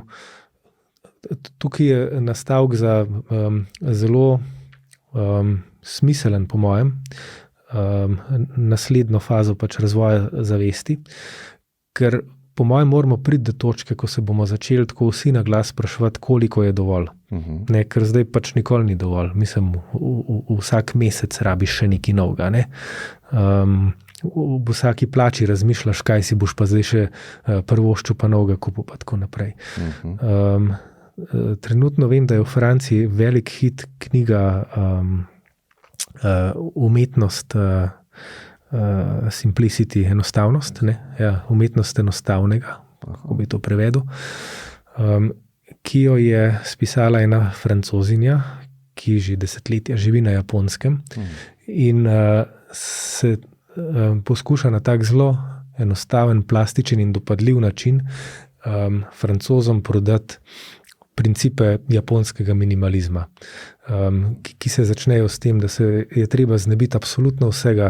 tukaj je nastavek za zelo smiselen, po mojem, naslednjo fazo pač razvoja zavesti, ker po mojem moramo priti do točke, ko se bomo začeli tako vsi na glas spraševati, koliko je dovolj. Ne, ker zdaj pač nikoli ni dovolj. Mislim, vsak mesec rabiš še nekaj novega. Ne? V vsaki plači razmišljaš, kaj si boš pa zdaj še prvoščil pa novega kupu pa tako naprej. Trenutno vem, da je v Franciji velik hit knjiga Umetnost simplicity, enostavnost, ne? Ja, umetnost enostavnega, kako bi to prevedel, ki jo je spisala ena Francozinja, ki že desetletja živi na Japonskem in se poskuša na tak zelo enostaven, plastičen in dopadljiv način Francozom prodati principe japonskega minimalizma, ki se začnejo s tem, da se je treba znebiti absolutno vsega,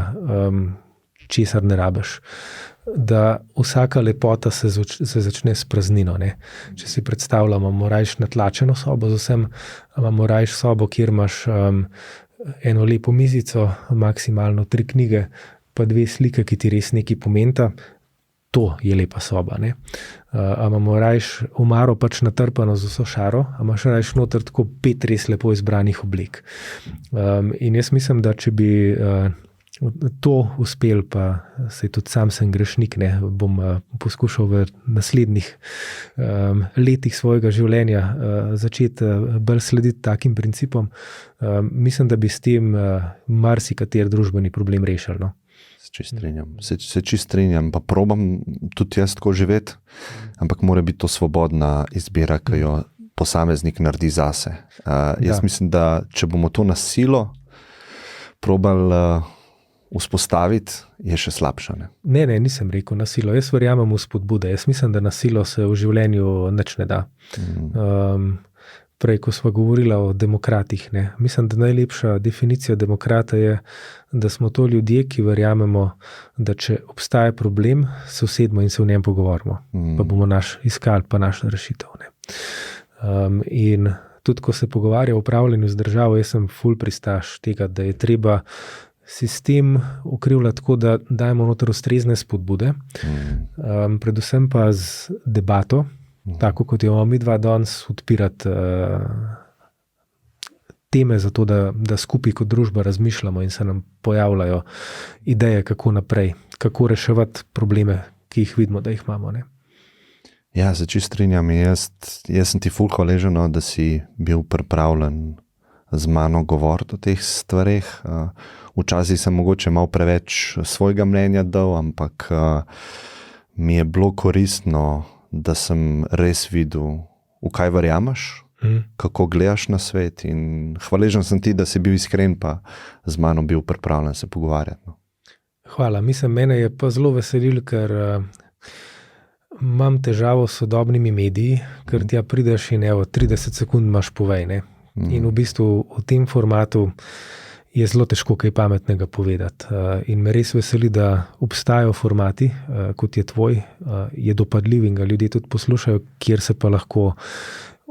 česar ne rabiš. Da vsaka lepota se začne s praznino. Ne? Če si predstavljamo, imamo rajš natlačeno sobo z vsem, imamo rajš sobo, kjer imaš eno lepo mizico, maksimalno 3 knjige, pa 2 slike, ki ti res nekaj pomenita. To je lepa soba. Ne? Imamo rajš omaro pač natrpano z vso šaro, a imaš rajš noter tako 5 res lepo izbranih oblek. In jaz mislim, da če bi to uspel, pa saj tudi sam sem grešnik, ne, bom poskušal v naslednjih letih svojega življenja začeti bolj slediti takim principom, mislim, da bi s tem marsikater družbeni problem rešili. No? Se čist strinjam, pa probam tudi jaz tako živeti, ampak mora biti to svobodna izbira, ki jo posameznik naredi zase. Jaz mislim, da če bomo to na silo probali vzpostaviti, je še slabše. Ne, nisem rekel na silo. Jaz verjamem v spodbude. Jaz mislim, da na silo se v življenju nič ne da. Prej, ko sva govorila o demokratih, ne. Mislim, da najlepša definicija demokrata je, da smo to ljudje, ki verjamemo, da če obstaja problem, se usedemo in se v njem pogovorimo. Pa bomo iskali pa našo rešitev. Ne. In tudi, ko se pogovarja o upravljanju z državo, jaz sem ful pristaš tega, da je treba sistem ukrivljati tako, da dajemo noter ustrezne spodbude, predvsem pa z debato, tako kot jo mi dva danes odpirati teme za to, da skupaj kot družba razmišljamo in se nam pojavljajo ideje, kako naprej, kako reševati probleme, ki jih vidimo, da jih imamo. Ne? Ja, se čisto strinjam. Jaz sem ti ful hvaležen, da si bil pripravljen z mano govoriti o teh stvareh. Včasih sem mogoče malo preveč svojega mnenja dal, ampak mi je bilo koristno, da sem res videl, v kaj verjameš, kako gledaš na svet, in hvaležen sem ti, da si bil iskren pa z mano bil pripravljen se pogovarjati. No. Hvala. Mislim, mene je pa zelo veselil, ker imam težavo s sodobnimi mediji, ker tja prideš in 30 sekund imaš povej. Ne? In v bistvu v tem formatu je zelo težko kaj pametnega povedati. In me res veseli, da obstajajo formati, kot je tvoj, je dopadljiv in ga ljudje tudi poslušajo, kjer se pa lahko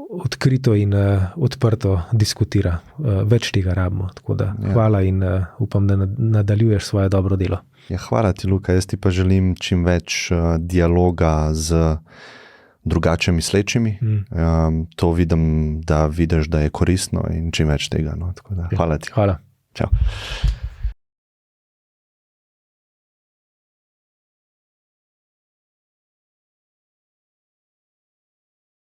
odkrito in odprto diskutira. Več tega rabimo. Tako da hvala in upam, da nadaljuješ svoje dobro delo. Ja, hvala ti, Luka. Jaz ti pa želim čim več dialoga z drugače mislečimi. To vidim, da vidiš, da je koristno in čim več tega. No. Tako da, hvala ti. Hvala. Čau.